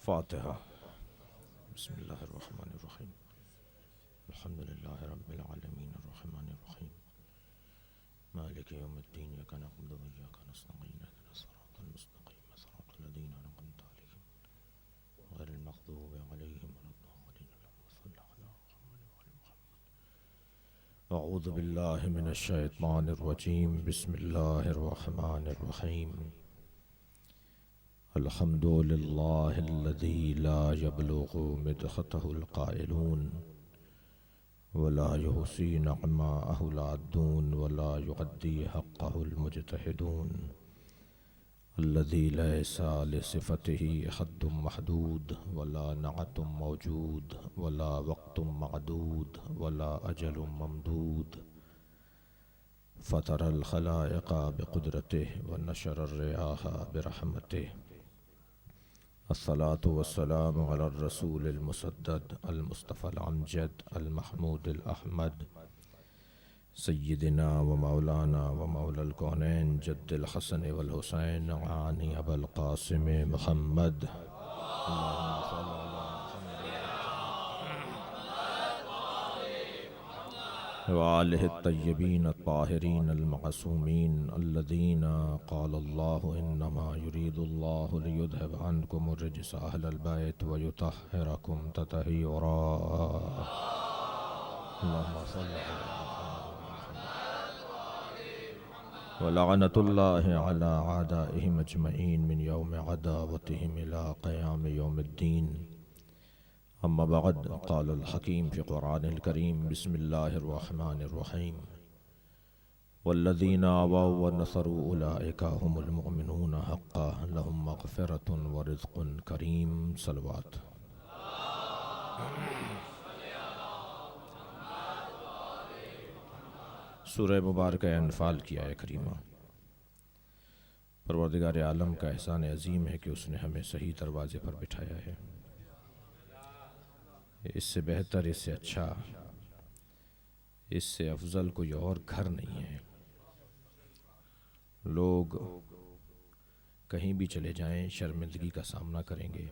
فاتحہ۔ بسم اللہ الرحمن الرحیم۔ الحمد للہ رب العالمین الرحمن الرحیم مالک یوم الدین، ایاک نعبد و ایاک نستعین، اہدنا الصراط المستقیم صراط الذین انعمت علیہم غیر المغضوب علیہم ولا الضالین، اللہم صل علی محمد وعلی محمد۔ اعوذ باللہ من الشیطان الرجیم، بسم اللہ الرحمن الرحیم۔ الحمد للہ الذی لا یبلغ مدحتہ القائلون ولا یحصی نعماءہ العادون ولا یعدی حقہ المجتہدون، الذی لیس لصفتہ حد محدود ولا نعت موجود ولا وقت معدود ولا اجل ممدود، فطر الخلائق بقدرتہ ونشر الریاح برحمتہ۔ الصلاة والسلام علی الرسول المسدد المصطفى الامجد المحمود الاحمد، سیدنا و مولانا و مولا الکونین جد الحسن والحسین عانی ابا القاسم محمد، اللہم صل وآلہ الطیبین الطاہرین المعصومین الذین قال اللہ انما یرید اللہ لیذہب عنکم الرجس اہل البیت ویطہرکم تطہیرا۔ اللہم صل ولعنۃ اللہ علی اعدائہم اجمعین من یوم عداوتہم الی قیام یوم الدین۔ اما بعد، قال الحکیم فی قرآن الکریم، بسم اللہ الرحمن الرحیم۔ والذین آووا ونصروا اولئک هم المؤمنون حقا لهم مغفرۃ ورزق کریم۔ صلوات۔ سورہ مبارکہ انفال کی آیہ کریمہ۔ پروردگار عالم کا احسان عظیم ہے کہ اس نے ہمیں صحیح دروازے پر بٹھایا ہے۔ اس سے بہتر، اس سے اچھا، اس سے افضل کوئی اور گھر نہیں ہے۔ لوگ کہیں بھی چلے جائیں شرمندگی کا سامنا کریں گے،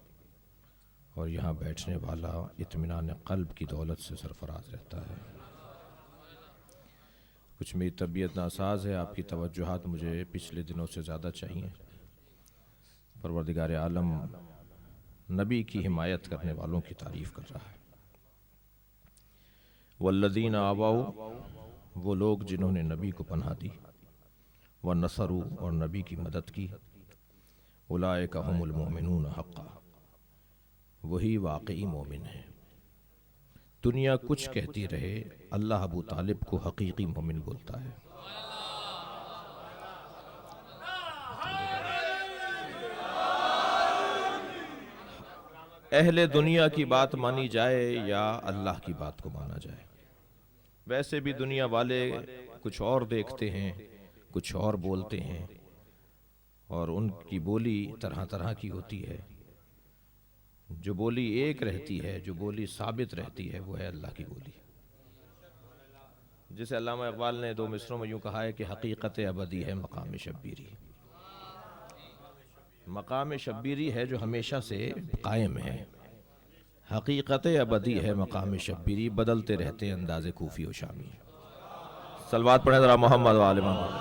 اور یہاں بیٹھنے والا اطمینان قلب کی دولت سے سرفراز رہتا ہے۔ کچھ میری طبیعت ناساز ہے، آپ کی توجہات مجھے پچھلے دنوں سے زیادہ چاہیے۔ پروردگار عالم نبی کی حمایت کرنے والوں کی تعریف کر رہا ہے۔ والذین آووا، وہ لوگ جنہوں نے نبی کو پناہ دی، ونصروا، اور نبی کی مدد کی، اولئک هم المؤمنون حقا، وہی واقعی مومن ہیں۔ دنیا کچھ کہتی رہے، اللہ ابو طالب کو حقیقی مومن بولتا ہے۔ اہل دنیا کی بات مانی جائے یا اللہ کی بات کو مانا جائے، ویسے بھی دنیا والے کچھ اور دیکھتے ہیں، کچھ اور بولتے ہیں، اور ان کی بولی طرح طرح کی ہوتی ہے۔ جو بولی ایک رہتی ہے، جو بولی ثابت رہتی ہے، وہ ہے اللہ کی بولی۔ جسے علامہ اقبال نے دو مصروں میں یوں کہا ہے کہ حقیقت ابدی ہے مقام شبیری۔ مقام شبیری ہے جو ہمیشہ سے قائم ہے، حقیقت ابدی ہے مقام شبیری، بدلتے رہتے انداز کوفی و شامی۔ صلوات پڑھیں ذرا محمد و آل محمد۔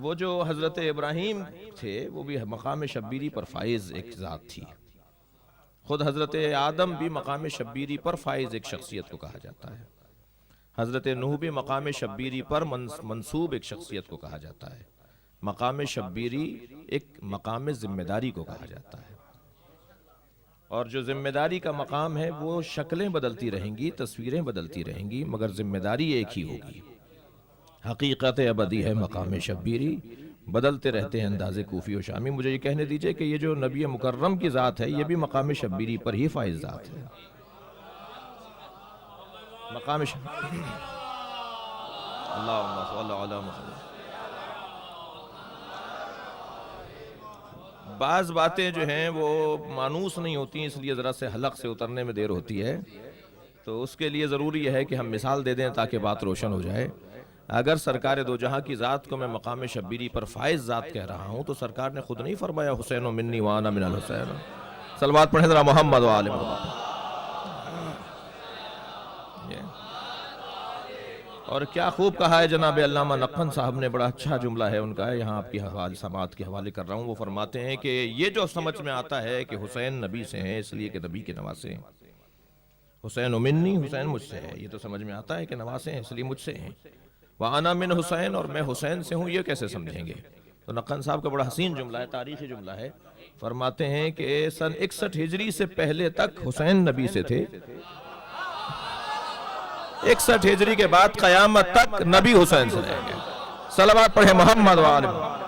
وہ جو حضرت ابراہیم تھے، وہ بھی مقام شبیری پر فائز ایک ذات تھی۔ خود حضرت آدم بھی مقام شبیری پر فائز ایک شخصیت کو کہا جاتا ہے۔ حضرت نوح بھی مقام شبیری پر منصوب ایک شخصیت کو کہا جاتا ہے۔ مقام شبیری ایک مقام ذمہ داری کو کہا جاتا ہے، اور جو ذمہ داری کا مقام ہے وہ شکلیں بدلتی رہیں گی، تصویریں بدلتی رہیں گی، مگر ذمہ داری ایک ہی ہوگی۔ حقیقت ابدی ہے مقام شبیری، بدلتے رہتے ہیں انداز کوفی و شامی۔ مجھے یہ کہنے دیجئے کہ یہ جو نبی مکرم کی ذات ہے، یہ بھی مقام شبیری پر ہی فائز ذات ہے۔ مقام شبیری، اللہم صل علی محمد۔ بعض باتیں جو ہیں وہ مانوس نہیں ہوتی، اس لیے ذرا سے حلق سے اترنے میں دیر ہوتی ہے، تو اس کے لیے ضروری ہے کہ ہم مثال دے دیں تاکہ بات روشن ہو جائے۔ اگر سرکار دو جہاں کی ذات کو میں مقام شبیری پر فائز ذات کہہ رہا ہوں تو سرکار نے خود نہیں فرمایا حسین منی وانا من الحسین؟ صلوات پڑھیں ذرا محمد و آل محمد۔ اور کیا خوب کہا ہے جناب علامہ نقن صاحب نے، بڑا اچھا جملہ ہے ان کا، یہاں آپ کی سماعت کے حوالے کر رہا ہوں۔ وہ فرماتے ہیں کہ یہ جو سمجھ میں آتا ہے کہ حسین نبی سے ہیں اس لیے کہ نبی کے نواسے ہیں، حسین منی، حسین مجھ سے ہے، یہ تو سمجھ میں آتا ہے کہ نواسے ہیں اس لیے مجھ سے ہیں، وَأَنَا مِنْ حسین، اور میں حسین سے ہوں، یہ کیسے سمجھیں گے؟ تو نقن صاحب کا بڑا حسین جملہ ہے، تاریخی جملہ ہے، فرماتے ہیں کہ سن 61 ہجری سے پہلے تک حسین نبی سے تھے، 61 ہجری کے بعد قیامت تک نبی حسین سے رہیں گے۔ صلوات پڑھیں محمد و آل محمد۔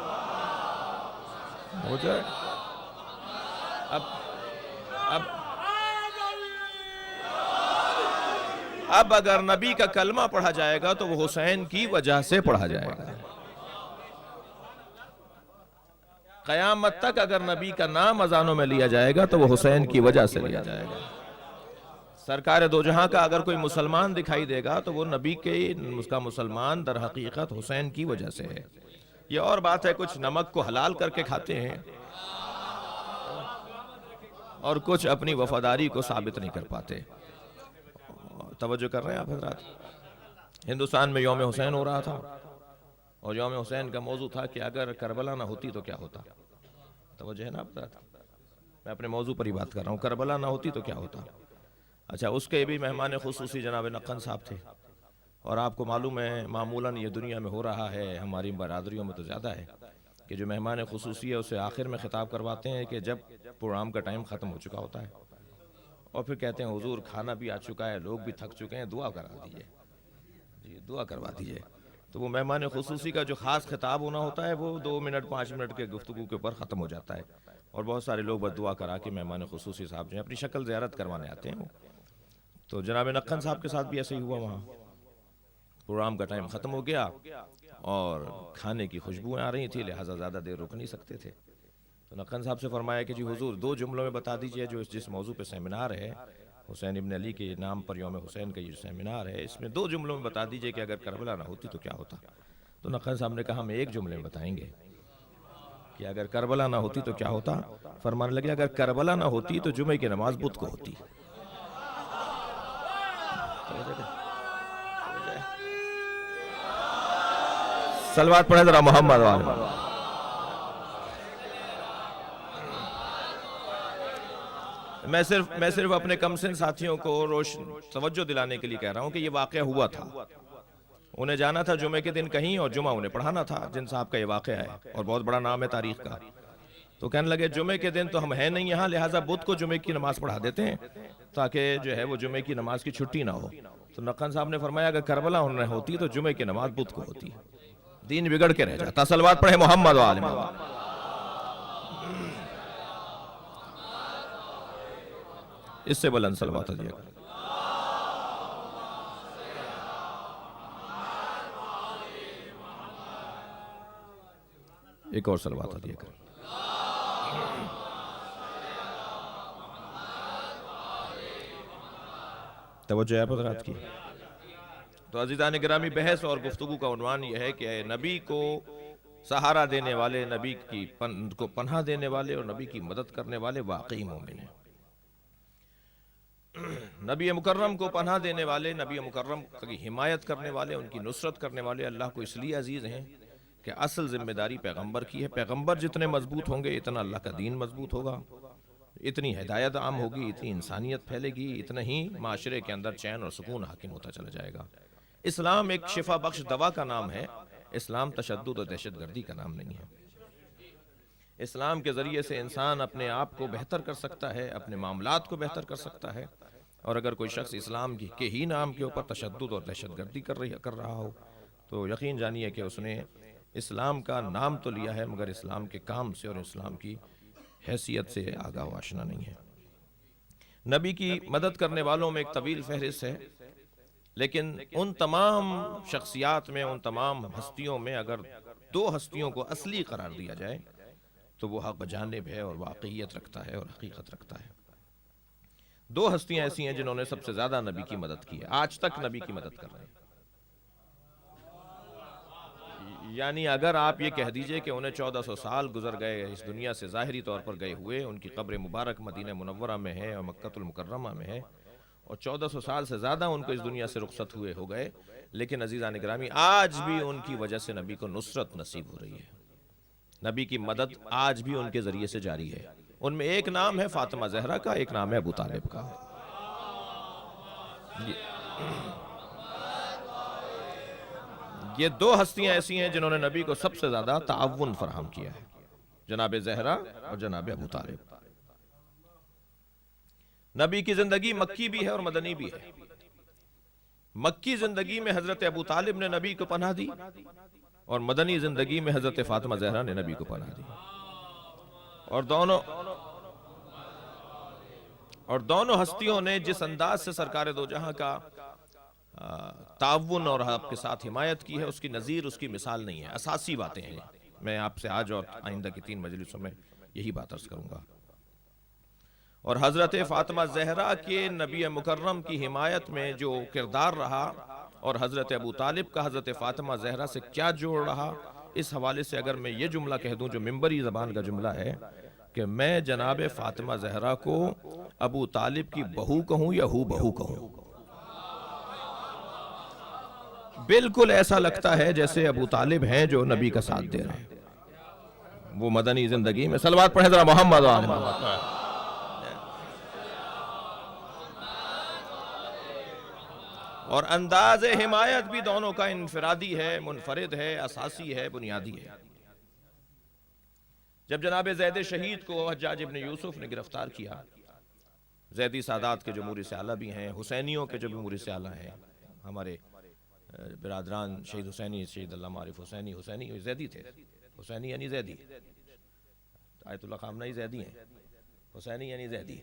ہو جائے اب اگر نبی کا کلمہ پڑھا جائے گا تو وہ حسین کی وجہ سے پڑھا جائے گا۔ قیامت تک اگر نبی کا نام اذانوں میں لیا جائے گا تو وہ حسین کی وجہ سے لیا جائے گا۔ سرکار دو جہاں کا اگر کوئی مسلمان دکھائی دے گا تو وہ نبی کے اس کا مسلمان در حقیقت حسین کی وجہ سے ہے۔ یہ اور بات ہے کچھ نمک کو حلال کر کے کھاتے ہیں اور کچھ اپنی وفاداری کو ثابت نہیں کر پاتے۔ توجہ کر رہے ہیں آپ حضرات؟ ہندوستان میں یوم حسین ہو رہا تھا اور یوم حسین کا موضوع تھا کہ اگر کربلا نہ ہوتی تو کیا ہوتا۔ توجہ ہے نا آپ حضرات؟ میں اپنے موضوع پر ہی بات کر رہا ہوں، کربلا نہ ہوتی تو کیا ہوتا۔ اچھا، اس کے بھی مہمان خصوصی جناب نقن صاحب تھے، اور آپ کو معلوم ہے معمولاً یہ دنیا میں ہو رہا ہے، ہماری برادریوں میں تو زیادہ ہے کہ جو مہمان خصوصی ہے اسے آخر میں خطاب کرواتے ہیں کہ جب پروگرام کا ٹائم ختم ہو چکا ہوتا ہے، اور پھر کہتے ہیں حضور کھانا بھی آ چکا ہے، لوگ بھی تھک چکے ہیں، دعا کرا دیجئے، جی دعا کروا دیجئے۔ تو وہ مہمان خصوصی کا جو خاص خطاب ہونا ہوتا ہے وہ 2 منٹ 5 منٹ کے گفتگو کے اوپر ختم ہو جاتا ہے، اور بہت سارے لوگ بس دعا کرا کے مہمان خصوصی صاحب جو ہیں اپنی شکل زیارت کروانے آتے ہیں۔ تو جناب نقن صاحب کے ساتھ بھی ایسے ہی ہوا، وہاں پروگرام کا ٹائم ختم ہو گیا اور کھانے کی خوشبوئیں آ رہی تھی، لہٰذا زیادہ دیر رک نہیں سکتے تھے۔ تو نقن صاحب سے فرمایا کہ جی حضور 2 جملوں میں بتا دیجئے جو جس موضوع پہ سیمینار ہے، حسین ابن علی کے نام پر یوم حسین کا یہ سیمینار ہے، اس میں 2 جملوں میں بتا دیجئے کہ اگر کربلا نہ ہوتی تو کیا ہوتا۔ تو نقن صاحب نے کہا ہم 1 جملے میں بتائیں گے کہ اگر کربلا نہ ہوتی تو کیا ہوتا۔ فرمانے لگے اگر کربلا نہ ہوتی تو جمعے کی نماز بدھ کو ہوتی۔ صلوات پڑھیں ذرا محمد و آل محمد۔ میں صرف اپنے کم سن ساتھیوں کو توجہ دلانے کے لیے کہہ رہا ہوں کہ یہ واقعہ ہوا تھا، انہیں جانا تھا جمعے کے دن کہیں اور جمعہ انہیں پڑھانا تھا، جن صاحب کا یہ واقعہ ہے اور بہت بڑا نام ہے تاریخ کا۔ تو کہنے لگے جمعے کے دن تو ہم ہیں نہیں یہاں، لہٰذا بدھ کو جمعے کی نماز پڑھا دیتے ہیں تاکہ جو ہے وہ جمعے کی نماز کی چھٹی نہ ہو۔ تو نقن صاحب نے فرمایا اگر کربلا ہونا ہوتی تو جمعے کی نماز بدھ کو ہوتی، دین بگڑ کے رہ جاتا۔ صلوات پڑھے محمد و آل محمد۔ اس سے بلند صلوات دیا کر۔ ایک اور صلوات دیا کر۔ توجہ ہے حضرات کی؟ تو عزیزان گرامی، بحث اور گفتگو کا عنوان یہ ہے کہ نبی کو سہارا دینے والے، نبی کی کو پناہ دینے والے اور نبی کی مدد کرنے والے واقعی مومن ہیں۔ نبی مکرم کو پناہ دینے والے، نبی مکرم کی حمایت کرنے والے، ان کی نصرت کرنے والے اللہ کو اس لیے عزیز ہیں کہ اصل ذمہ داری پیغمبر کی ہے۔ پیغمبر جتنے مضبوط ہوں گے اتنا اللہ کا دین مضبوط ہوگا، اتنی ہدایت عام ہوگی، اتنی انسانیت پھیلے گی، اتنا ہی معاشرے کے اندر چین اور سکون حاکم ہوتا چلا جائے گا۔ اسلام ایک شفا بخش دوا کا نام ہے، اسلام تشدد اور دہشت گردی کا نام نہیں ہے۔ اسلام کے ذریعے سے انسان اپنے آپ کو بہتر کر سکتا ہے، اپنے معاملات کو بہتر کر سکتا ہے، اور اگر کوئی شخص اسلام کے ہی نام کے اوپر تشدد اور دہشت گردی کر رہا ہو تو یقین جانیے کہ اس نے اسلام کا نام تو لیا ہے مگر اسلام کے کام سے اور اسلام کی حیثیت سے آگاہ و آشنا نہیں ہے۔ نبی کی مدد کرنے والوں میں ایک طویل فہرست ہے، لیکن ان تمام شخصیات میں، ان تمام ہستیوں میں اگر 2 ہستیوں کو اصلی قرار دیا جائے تو وہ حق جانب ہے اور واقعیت رکھتا ہے اور حقیقت رکھتا ہے۔ 2 ہستیاں ایسی ہیں جنہوں نے سب سے زیادہ نبی کی مدد کی ہے، آج تک نبی کی مدد کر رہے ہیں۔ یعنی اگر آپ یہ کہہ دیجئے کہ انہیں 1400 سال گزر گئے اس دنیا سے ظاہری طور پر گئے ہوئے، ان کی قبر مبارک مدینہ منورہ میں ہے اور مکہ المکرمہ میں ہے، اور 1400 سال سے زیادہ ان کو اس دنیا سے رخصت ہوئے ہو گئے، لیکن عزیزان گرامی آج بھی ان کی وجہ سے نبی کو نصرت نصیب ہو رہی ہے، نبی کی مدد آج بھی ان کے ذریعے سے جاری ہے۔ ان میں ایک نام ہے فاطمہ زہرا کا، ایک نام ہے ابو طالب کا۔ یہ دو ہستیاں ایسی ہیں جنہوں نے نبی کو سب سے زیادہ تعاون فراہم کیا ہے، جناب زہرا اور جناب ابو طالب۔ نبی کی زندگی مکی بھی ہے اور مدنی بھی ہے۔ مکی زندگی میں حضرت ابو طالب نے نبی کو پناہ دی، اور مدنی زندگی میں حضرت فاطمہ زہرا نے نبی کو پناہ دی، اور دونوں ہستیوں نے جس انداز سے سرکار دو جہاں کا تعاون اور آپ کے ساتھ حمایت کی ہے، اس کی نظیر، اس کی مثال نہیں ہے۔ اساسی باتیں ہیں، میں آپ سے آج اور آئندہ کی 3 مجلسوں میں یہی بات عرض کروں گا۔ اور حضرت فاطمہ زہرا کے نبی مکرم کی حمایت میں جو کردار رہا، اور حضرت ابو طالب کا حضرت فاطمہ زہرا سے کیا جوڑ رہا، اس حوالے سے اگر میں یہ جملہ کہہ دوں جو منبری زبان کا جملہ ہے کہ میں جناب فاطمہ زہرا کو ابو طالب کی بہو کہوں یا ہو بہو کہوں، بالکل ایسا لگتا ہے جیسے ابو طالب ہیں جو نبی کا ساتھ دے رہے ہیں۔ وہ مدنی زندگی میں صلوات پڑھیں ذرا محمد و آل محمد۔ اور انداز حمایت بھی دونوں کا انفرادی ہے، منفرد ہے، اساسی ہے، بنیادی ہے۔ جب جناب زید شہید کو حجاج ابن یوسف نے گرفتار کیا، زیدی سادات کے جو مورث اعلیٰ بھی ہیں، حسینیوں کے جو بھی مورث اعلیٰ ہیں، ہمارے برادران شہید حسینی، شہید علامہ عارف حسینی، حسینی زیدی تھے، حسینی یعنی زیدی، آیت اللہ خامنہ زیدی ہیں، حسینی یعنی زیدی۔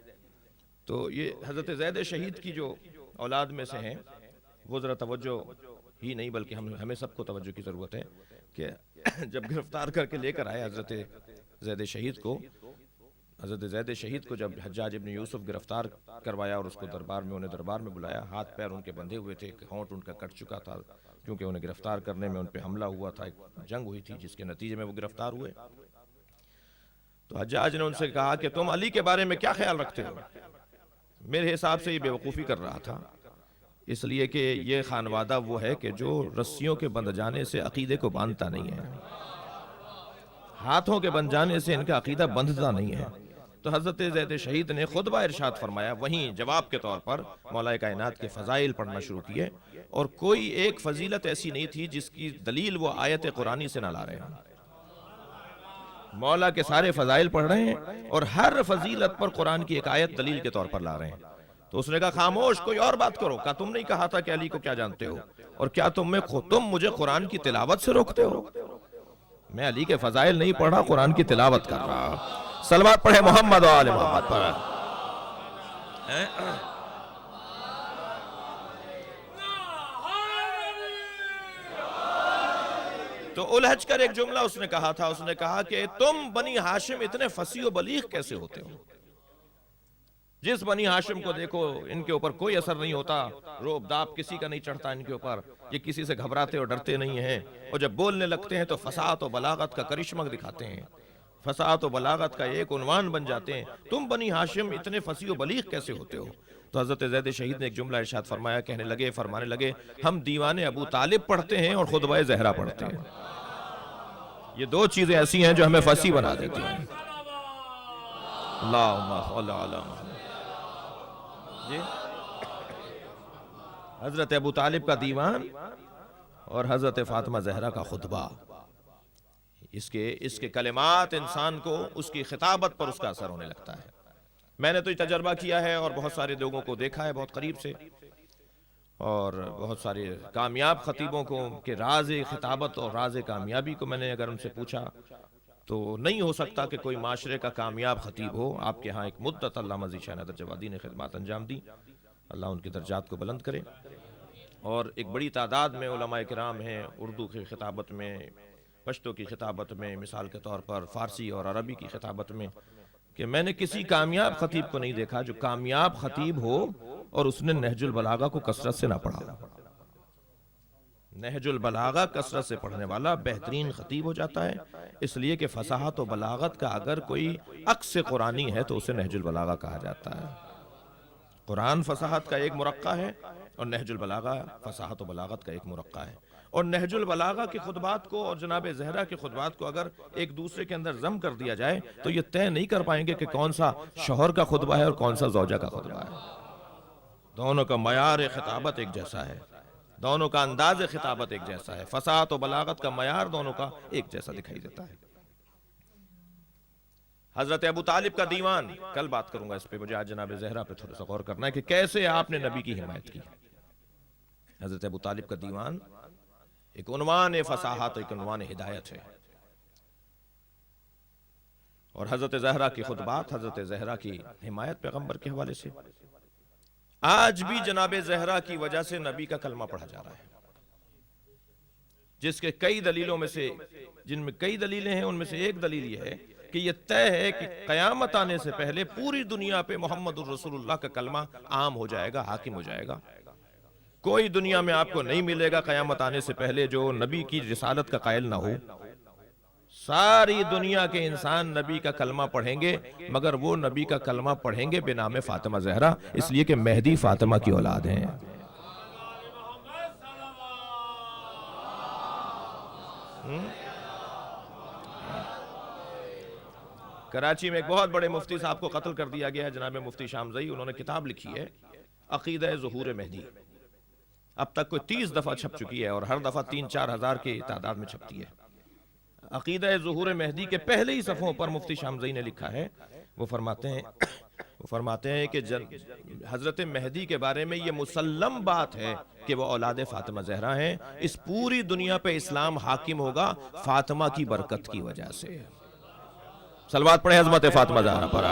تو یہ حضرت زید شہید کی جو اولاد میں سے ہیں، وہ ذرا توجہ ہی نہیں بلکہ ہمیں سب کو توجہ کی ضرورت ہے کہ جب گرفتار کر کے لے کر آئے حضرت زید شہید کو، حضرت زید شہید کو جب حجاج ابن یوسف گرفتار کروایا اور اس کو انہیں دربار میں بلایا، ہاتھ پیر ان کے بندھے ہوئے تھے، ہونٹ ان کا کٹ چکا تھا کیونکہ انہیں گرفتار کرنے میں ان پہ حملہ ہوا تھا، ایک جنگ ہوئی تھی جس کے نتیجے میں وہ گرفتار ہوئے۔ تو حجاج نے ان سے کہا کہ تم علی کے بارے میں کیا خیال رکھتے ہو؟ میرے حساب سے یہ بے وقوفی کر رہا تھا، اس لیے کہ یہ خانوادہ وہ ہے کہ جو رسیوں کے بندھ جانے سے عقیدے کو باندھتا نہیں ہے، ہاتھوں کے بندھ جانے سے ان کا عقیدہ بندھتا نہیں ہے۔ تو حضرت زید شہید نے خطبہ ارشاد فرمایا، وہیں جواب کے طور پر مولا کائنات کے فضائل پڑھنا شروع کیے، اور کوئی ایک فضیلت ایسی نہیں تھی جس کی دلیل وہ آیت قرآنی سے نہ لا رہے ہیں۔ مولا کے سارے فضائل پڑھ رہے ہیں اور ہر فضیلت پر قرآن کی ایک آیت دلیل کے طور پر لا رہے ہیں۔ تو اس نے کہا خاموش، کوئی اور بات کرو۔ کہا تم نہیں کہا تھا کہ علی کو کیا جانتے ہو، اور کیا تم مجھے قرآن کی تلاوت سے روکتے ہو؟ میں علی کے فضائل نہیں پڑھ رہا، قرآن کی تلاوت کر رہا۔ صلوات پڑھے محمد و آل محمد پر۔ تو الہج کر ایک جملہ اس نے کہا تھا، اس نے کہا کہ تم بنی ہاشم اتنے فصیح و بلیغ کیسے ہوتے ہو؟ جس بنی ہاشم کو دیکھو ان کے اوپر کوئی اثر نہیں ہوتا، روب داب کسی کا نہیں چڑھتا ان کے اوپر، یہ کسی سے گھبراتے اور ڈرتے نہیں ہیں، اور جب بولنے لگتے ہیں تو فصاحت و بلاغت کا کرشمہ دکھاتے ہیں، فصاحت و بلاغت کا ایک عنوان بن جاتے ہیں۔ تم بنی ہاشم اتنے فصیح و بلیغ کیسے ہوتے ہو؟ تو حضرت زید شہید نے ایک جملہ ارشاد فرمایا، فرمانے لگے ہم دیوان ابو طالب پڑھتے ہیں اور خطبہ زہرا پڑھتے ہیں، یہ دو چیزیں ایسی ہیں جو ہمیں فصیح بنا دیتی ہیں۔ اللہم صل علی محمد۔ جی حضرت ابو طالب کا دیوان اور حضرت فاطمہ زہرا کا خطبہ، اس کے کلمات انسان کو اس کی خطابت پر اس کا اثر ہونے لگتا ہے۔ میں نے تو یہ تجربہ کیا ہے اور بہت سارے لوگوں کو دیکھا ہے بہت قریب سے، اور بہت سارے کامیاب خطیبوں کو کہ راز خطابت اور راز کامیابی کو میں نے اگر ان سے پوچھا تو نہیں ہو سکتا کہ کوئی معاشرے کا کامیاب خطیب ہو۔ آپ کے ہاں ایک مدت علامہ ذی شان حیدر جوادی نے خدمات انجام دی، اللہ ان کے درجات کو بلند کرے، اور ایک بڑی تعداد میں علماء کرام ہیں اردو کی خطابت میں، پشتو کی خطابت میں، مثال کے طور پر فارسی اور عربی کی خطابت میں، کہ میں نے کسی کامیاب خطیب کو نہیں دیکھا جو کامیاب خطیب ہو اور اس نے نہج البلاغہ کو کثرت سے نہ پڑھا۔ نہج البلاغہ کثرت سے پڑھنے والا بہترین خطیب ہو جاتا ہے، اس لیے کہ فصاحت و بلاغت کا اگر کوئی عکس قرآنی ہے تو اسے نہج البلاغہ کہا جاتا ہے۔ قرآن فصاحت کا ایک مرقع ہے اور نہج البلاغہ فصاحت و بلاغت کا ایک مرقع ہے، اور نہج البلاغہ کے خطبات کو اور جناب زہرا کے خطبات کو اگر ایک دوسرے کے اندر ضم کر دیا جائے تو یہ طے نہیں کر پائیں گے کہ کون سا شوہر کا خطبہ ہے اور کون سا زوجہ کا خطبہ ہے۔ دونوں کا معیار خطابت ایک جیسا ہے، دونوں کا انداز خطابت ایک جیسا ہے، فصاحت و بلاغت کا معیار دونوں کا ایک جیسا دکھائی دیتا ہے۔ حضرت ابو طالب کا دیوان، کل بات کروں گا اس پہ، مجھے آج جناب زہرا پہ تھوڑا سا غور کرنا ہے کہ کیسے آپ نے نبی کی حمایت کی۔ حضرت ابو طالب کا دیوان ایک عنوان فصاحت، ایک عنوان ہدایت ہے، اور حضرت زہرا کی خطبات، حضرت زہرا کی حمایت پیغمبر کے حوالے سے۔ آج بھی جناب زہرا کی وجہ سے نبی کا کلمہ پڑھا جا رہا ہے، جس کے کئی دلیلوں میں سے، جن میں کئی دلیلیں ہیں، ان میں سے ایک دلیل یہ ہے کہ یہ طے ہے کہ قیامت آنے سے پہلے پوری دنیا پہ محمد الرسول اللہ کا کلمہ عام ہو جائے گا، حاکم ہو جائے گا۔ کوئی دنیا میں آپ کو نہیں ملے گا قیامت آنے سے پہلے جو نبی کی رسالت کا قائل نہ ہو۔ ساری دنیا کے انسان نبی کا کلمہ پڑھیں گے، مگر وہ نبی کا کلمہ پڑھیں گے بنام فاطمہ زہرا، اس لیے کہ مہدی فاطمہ کی اولاد ہیں۔ کراچی میں ایک بہت بڑے مفتی صاحب کو قتل کر دیا گیا ہے، جناب مفتی شامزئی، انہوں نے کتاب لکھی ہے عقیدہ ظہور مہدی، اب تک کوئی 30 دفعہ چھپ چکی ہے اور ہر دفعہ 3-4 ہزار کی تعداد میں چھپتی ہے۔ عقیدہ ظہور مہدی کے پہلے ہی صفحوں پر مفتی شامزئی نے لکھا ہے، وہ فرماتے ہیں کہ حضرت مہدی کے بارے میں یہ مسلم بات ہے کہ وہ اولاد فاطمہ زہرا ہیں، اس پوری دنیا پہ اسلام حاکم ہوگا فاطمہ کی برکت کی وجہ سے۔ صلوات پڑھیں عظمت فاطمہ زہرا پر۔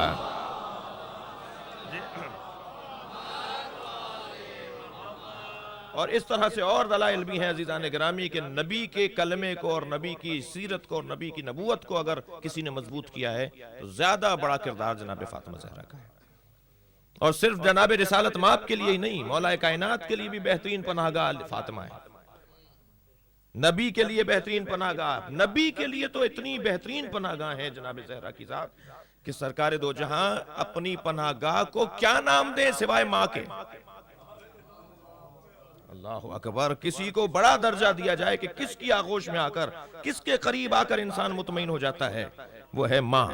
اور اس طرح سے اور دلائل بھی ہیں عزیزان گرامی کہ نبی کے کلمے کو اور نبی کی سیرت کو اور نبی کی نبوت کو اگر کسی نے مضبوط کیا ہے تو زیادہ بڑا کردار جناب فاطمہ زہرا کا ہے، اور صرف جناب رسالت مآب کے لیے ہی نہیں، مولا کائنات کے لیے بھی بہترین پناہ گاہ فاطمہ ہے۔ نبی کے لیے بہترین پناہ گاہ، نبی کے لیے تو اتنی بہترین پناہ گاہ ہے جناب زہرا کی ذات کہ سرکار دو جہاں اپنی پناہ گاہ کو کیا نام دے سوائے ماں کے۔ اللہ اکبر، کسی کو بڑا درجہ دیا جائے کہ کس کی آغوش میں آ کر، کس کے قریب آ کر انسان مطمئن ہو جاتا ہے، وہ ہے ماں۔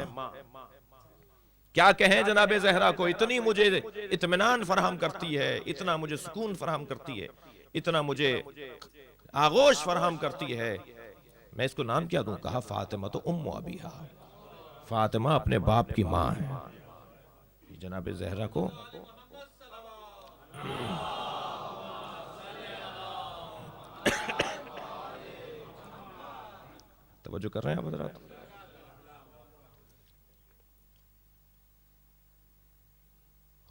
کیا کہیں جناب زہرا کو، اتنی مجھے اطمینان فراہم کرتی ہے، اتنا مجھے سکون فراہم کرتی ہے، اتنا مجھے آغوش فراہم کرتی ہے، میں اس کو نام کیا دوں؟ کہا فاطمہ تو ام ابیہا، فاطمہ اپنے باپ کی ماں ہے۔ جناب زہرا کو توجہ کر رہے ہیں آپ حضرات؟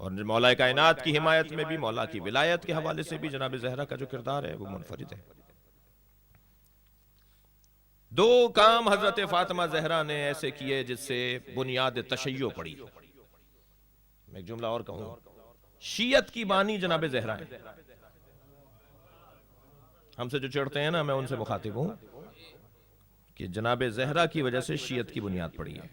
اور مولا کائنات کی حمایت میں بھی، مولا کی ولایت کے حوالے سے بھی جناب زہرا کا جو کردار ہے وہ منفرد ہے۔ دو کام حضرت فاطمہ زہرا نے ایسے کیے جس سے بنیاد تشیع پڑی۔ میں ایک جملہ اور کہوں، شیعت کی بانی جناب زہرا ہے۔ ہم سے جو چڑھتے ہیں نا، میں ان سے مخاطب ہوں کہ جناب زہرا کی وجہ سے شیعت کی بنیاد پڑی ہے،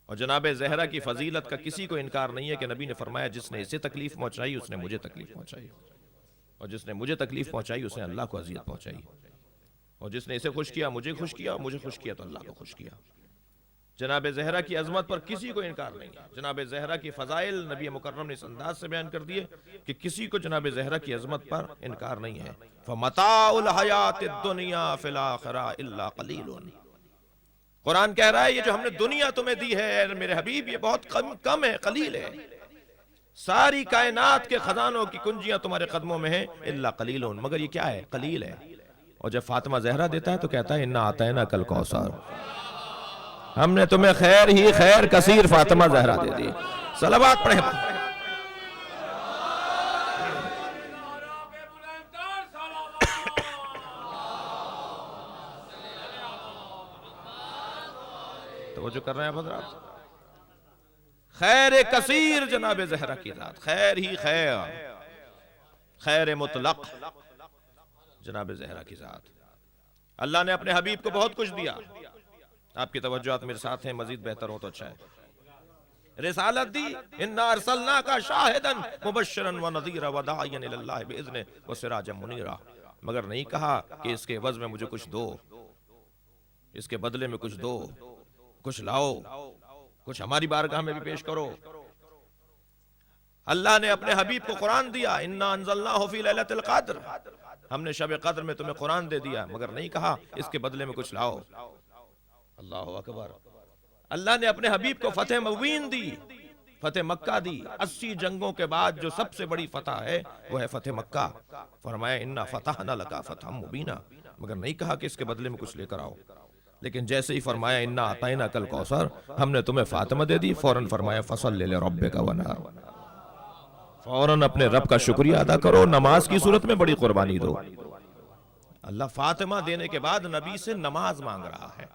اور جناب زہرا کی فضیلت کا کسی کو انکار نہیں ہے کہ نبی نے فرمایا جس نے اسے تکلیف پہنچائی اس نے مجھے تکلیف پہنچائی، اور جس نے مجھے تکلیف پہنچائی اس نے اللہ کو اذیت پہنچائی، اور جس نے اسے خوش کیا مجھے خوش کیا، اور مجھے خوش کیا تو اللہ کو خوش کیا۔ جناب زہرا کی عظمت پر کسی کو انکار نہیں ہے، جناب زہرا کی فضائل نبی مکرم نے اس انداز سے بیان کر دیے کہ کسی کو جناب زہرا کی عظمت پر انکار نہیں ہے۔ فَمَتَاعُ الْحَيَاةِ الدُّنْيَا فِي الْآخِرَةِ إِلَّا قَلِيلٌ۔ قرآن کہہ رہا ہے یہ جو ہم نے دنیا تمہیں دی ہے میرے حبیب، یہ بہت کم ہے، قلیل ہے۔ ساری کائنات کے خزانوں کی کنجیاں تمہارے قدموں میں ہیں، الا قلیل، مگر یہ کیا ہے؟ قلیل ہے۔ اور جب فاطمہ زہرا دیتا ہے تو کہتا ہے انا اعطیناک الکوثر، ہم نے تمہیں خیر ہی خیر کثیر فاطمہ زہرا دے دی۔ صلوات پڑھیں۔ توجہ کر رہے ہیں حضرات؟ خیر کثیر جناب زہرا کی ذات، خیر ہی خیر، خیر مطلق، جناب زہرا کی ذات. اللہ نے اپنے حبیب کو بہت کچھ دیا. آپ کی توجہات میرے ساتھ ہیں, مزید بہتر ہو تو اچھا ہے. رسالت دی, انا ارسلناک شاہدا مبشرا ونذیرا وداعیا الی اللہ باذنہ وسراجا منیرا. مگر نہیں کہا کہ اس کے عوض میں مجھے کچھ دو, اس کے بدلے میں کچھ دو, کچھ لاؤ, کچھ ہماری بارگاہ میں بھی پیش کرو. اللہ نے اپنے حبیب کو قرآن دیا, انا انزلناہ فی لیلۃ القدر, ہم نے شب قدر میں تمہیں قرآن دے دیا, مگر نہیں کہا اس کے بدلے میں کچھ لاؤ. اللہ اکبر. اللہ نے اپنے حبیب کو فتح مبین دی, فتح مکہ دی. 80 جنگوں کے بعد جو سب سے بڑی فتح ہے وہ ہے فتح مکہ. فرمایا انا فتحنا لک فتحا مبینا, مگر نہیں کہا کہ اس کے بدلے میں کچھ لے کر آؤ. لیکن جیسے ہی فرمایا انا اعطیناک الکوثر, ہم نے تمہیں فاطمہ دے دی, فوراً فرمایا فصل لربک ونحر, فوراً اپنے رب کا شکریہ ادا کرو, نماز کی صورت میں بڑی قربانی دو. اللہ فاطمہ دینے کے بعد نبی سے نماز مانگ رہا ہے.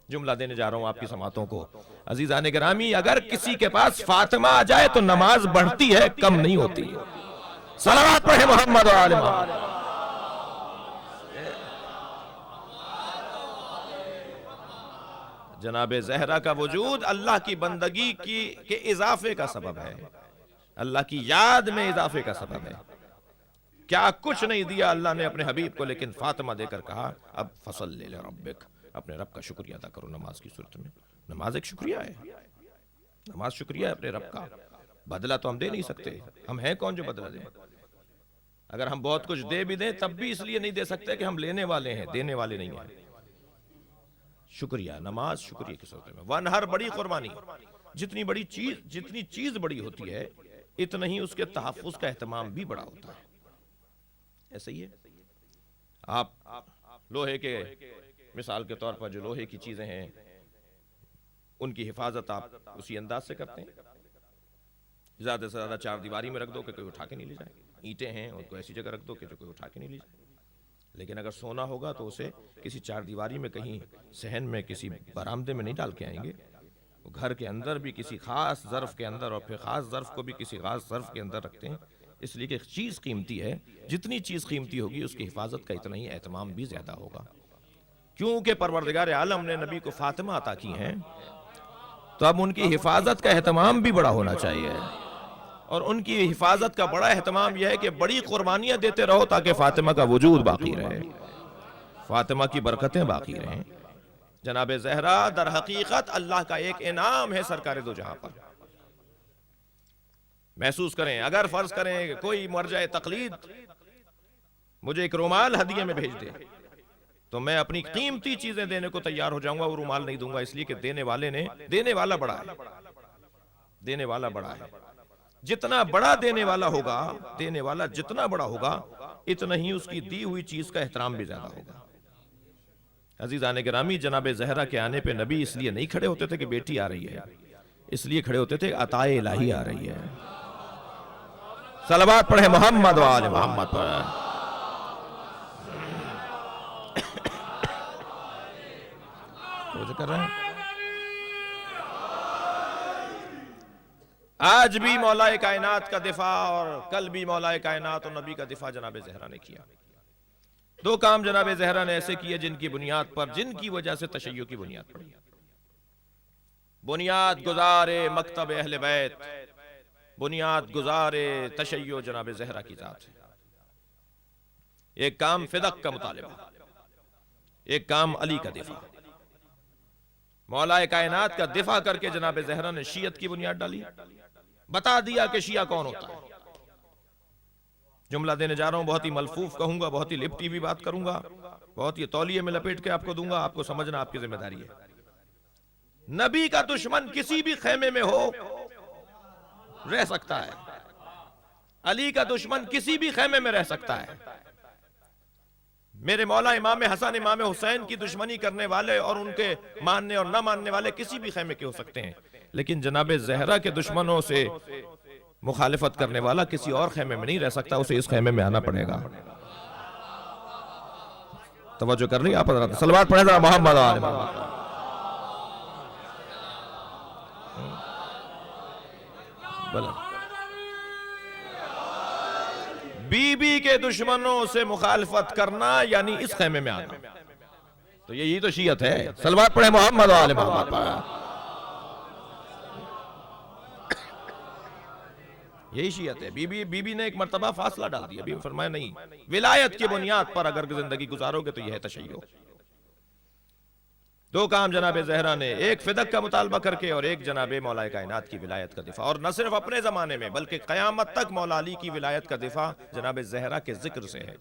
جملہ دینے جا رہا ہوں آپ کی سماعتوں کو. عزیزان گرامی, اگر کسی کے پاس فاطمہ آ جائے تو نماز بڑھتی ہے, کم نہیں ہوتی. صلوات پڑھیں محمد و آل محمد. جناب زہرا کا وجود اللہ کی بندگی کے اضافے کا سبب ہے, اللہ کی یاد میں اضافے کا سبب ہے. کیا کچھ نہیں دیا اللہ نے اپنے حبیب کو, لیکن فاطمہ دے کر کہا اب فصل لربک, اپنے رب کا شکریہ ادا کرو نماز کی صورت میں. نماز ایک شکریہ ہے, نماز شکریہ ہے اپنے رب کا. بدلہ تو ہم دے نہیں سکتے, ہم ہیں کون جو بدلہ دیں. اگر ہم بہت کچھ دے بھی دیں تب بھی اس لیے نہیں دے سکتے کہ ہم لینے والے ہیں, دینے والے نہیں ہیں. شکریہ, نماز شکریہ کی صورت میں. ونہر, بڑی قربانی. جتنی چیز بڑی ہوتی ہے اتنا ہی اس کے تحفظ کا اہتمام بھی بڑا ہوتا ہے. ایسے ہی ہے. آپ لوہے کے, مثال کے طور پر جو لوہے کی چیزیں ہیں ان کی حفاظت آپ اسی انداز سے کرتے ہیں, زیادہ سے زیادہ چار دیواری میں رکھ دو کہ کوئی اٹھا کے نہیں لے جائے. اینٹیں ہیں ان کو ایسی جگہ رکھ دو کہ جو کوئی اٹھا کے نہیں لے جائے. لیکن اگر سونا ہوگا تو اسے کسی چار دیواری میں, کہیں صحن میں, کسی برآمدے میں نہیں ڈال کے آئیں گے. گھر کے اندر بھی کسی خاص ظرف کے اندر, اور پھر خاص ظرف کو بھی کسی خاص ظرف کے اندر رکھتے ہیں, اس لیے کہ چیز قیمتی ہے. جتنی چیز قیمتی ہوگی اس کی حفاظت کا اتنا ہی اہتمام بھی زیادہ ہوگا. کیونکہ پروردگار عالم نے نبی کو فاطمہ عطا کی ہیں تو اب ان کی حفاظت کا اہتمام بھی بڑا ہونا چاہیے. اور ان کی حفاظت کا بڑا اہتمام یہ ہے کہ بڑی قربانیاں دیتے رہو تاکہ فاطمہ کا وجود باقی رہے, فاطمہ کی برکتیں باقی رہیں. جناب زہرا در حقیقت اللہ کا ایک انعام ہے سرکار دو جہاں پر. محسوس کریں, اگر فرض کریں کہ کوئی مرجع تقلید مجھے ایک رومال ہدیے میں بھیج دے تو میں اپنی قیمتی چیزیں دینے کو تیار ہو جاؤں گا, وہ رومال نہیں دوں گا, اس لیے کہ دینے والا بڑا ہے. دینے والا بڑا ہے. جتنا بڑا دینے والا ہوگا, دینے والا جتنا بڑا ہوگا, اتنا ہی اس کی دی ہوئی چیز کا احترام بھی زیادہ ہوگا. عزیزان گرامی, جناب زہرا کے آنے پہ نبی اس لیے نہیں کھڑے ہوتے تھے کہ بیٹی آ رہی ہے, اس لیے کھڑے ہوتے تھے عطائے الہی آ رہی ہے. صلوات پڑھیں محمد و آل محمد پر. کر رہے ہیں آج بھی مولا کائنات کا دفاع, اور کل بھی مولا کائنات اور نبی کا دفاع جناب زہرا نے کیا. دو کام جناب زہرا نے ایسے کیے جن کی بنیاد پر, جن کی وجہ سے تشیع کی بنیاد پڑی. بنیاد گزار مکتب اہل بیت, بنیاد گزار تشیع جناب زہرا کی ذات ہے. ایک کام فدق کا مطالبہ, ایک کام علی کا دفاع. مولا کائنات کا دفاع کر کے جناب زہرا نے شیعت کی بنیاد ڈالی, بتا دیا کہ شیعہ کون ہوتا ہے. جملہ دینے جا رہا ہوں, بہت ہی ملفوف کہوں گا, بہت ہی لپٹی بھی بات کروں گا, بہت ہی تولیے میں لپیٹ کے آپ کو دوں گا. آپ کو سمجھنا آپ کی ذمہ داری ہے. نبی کا دشمن کسی بھی خیمے میں ہو رہ سکتا ہے, علی کا دشمن کسی بھی خیمے میں رہ سکتا ہے. میرے مولا امام حسن امام حسین کی دشمنی کرنے والے اور ان کے ماننے اور نہ ماننے والے کسی بھی خیمے کے ہو سکتے ہیں, لیکن جناب زہرا کے دشمنوں سے مخالفت کرنے والا کسی اور خیمے میں نہیں رہ سکتا, اسے اس خیمے میں آنا پڑے گا. توجہ کر لی آپ حضرات, صلوات پڑھیں ذرا محمد و آل محمد. بی بی کے دشمنوں سے مخالفت کرنا یعنی اس خیمے میں آنا. تو یہی تو شیعت ہے. صلوات پڑھیں محمد و آل محمد پر. یہی شیعت ہے. بی بی نے ایک مرتبہ فاصلہ ڈال دیا. بی بی فرمایا نہیں, ولایت کی بنیاد پر اگر زندگی گزارو گے تو یہ ہے تشیع. دو کام جناب زہرا نے, ایک فدق کا مطالبہ کر کے اور ایک جناب مولا کائنات کی ولایت کا دفاع. اور نہ صرف اپنے زمانے میں بلکہ قیامت تک مولا علی کی ولایت کا دفاع جناب زہرا کے ذکر سے ہے.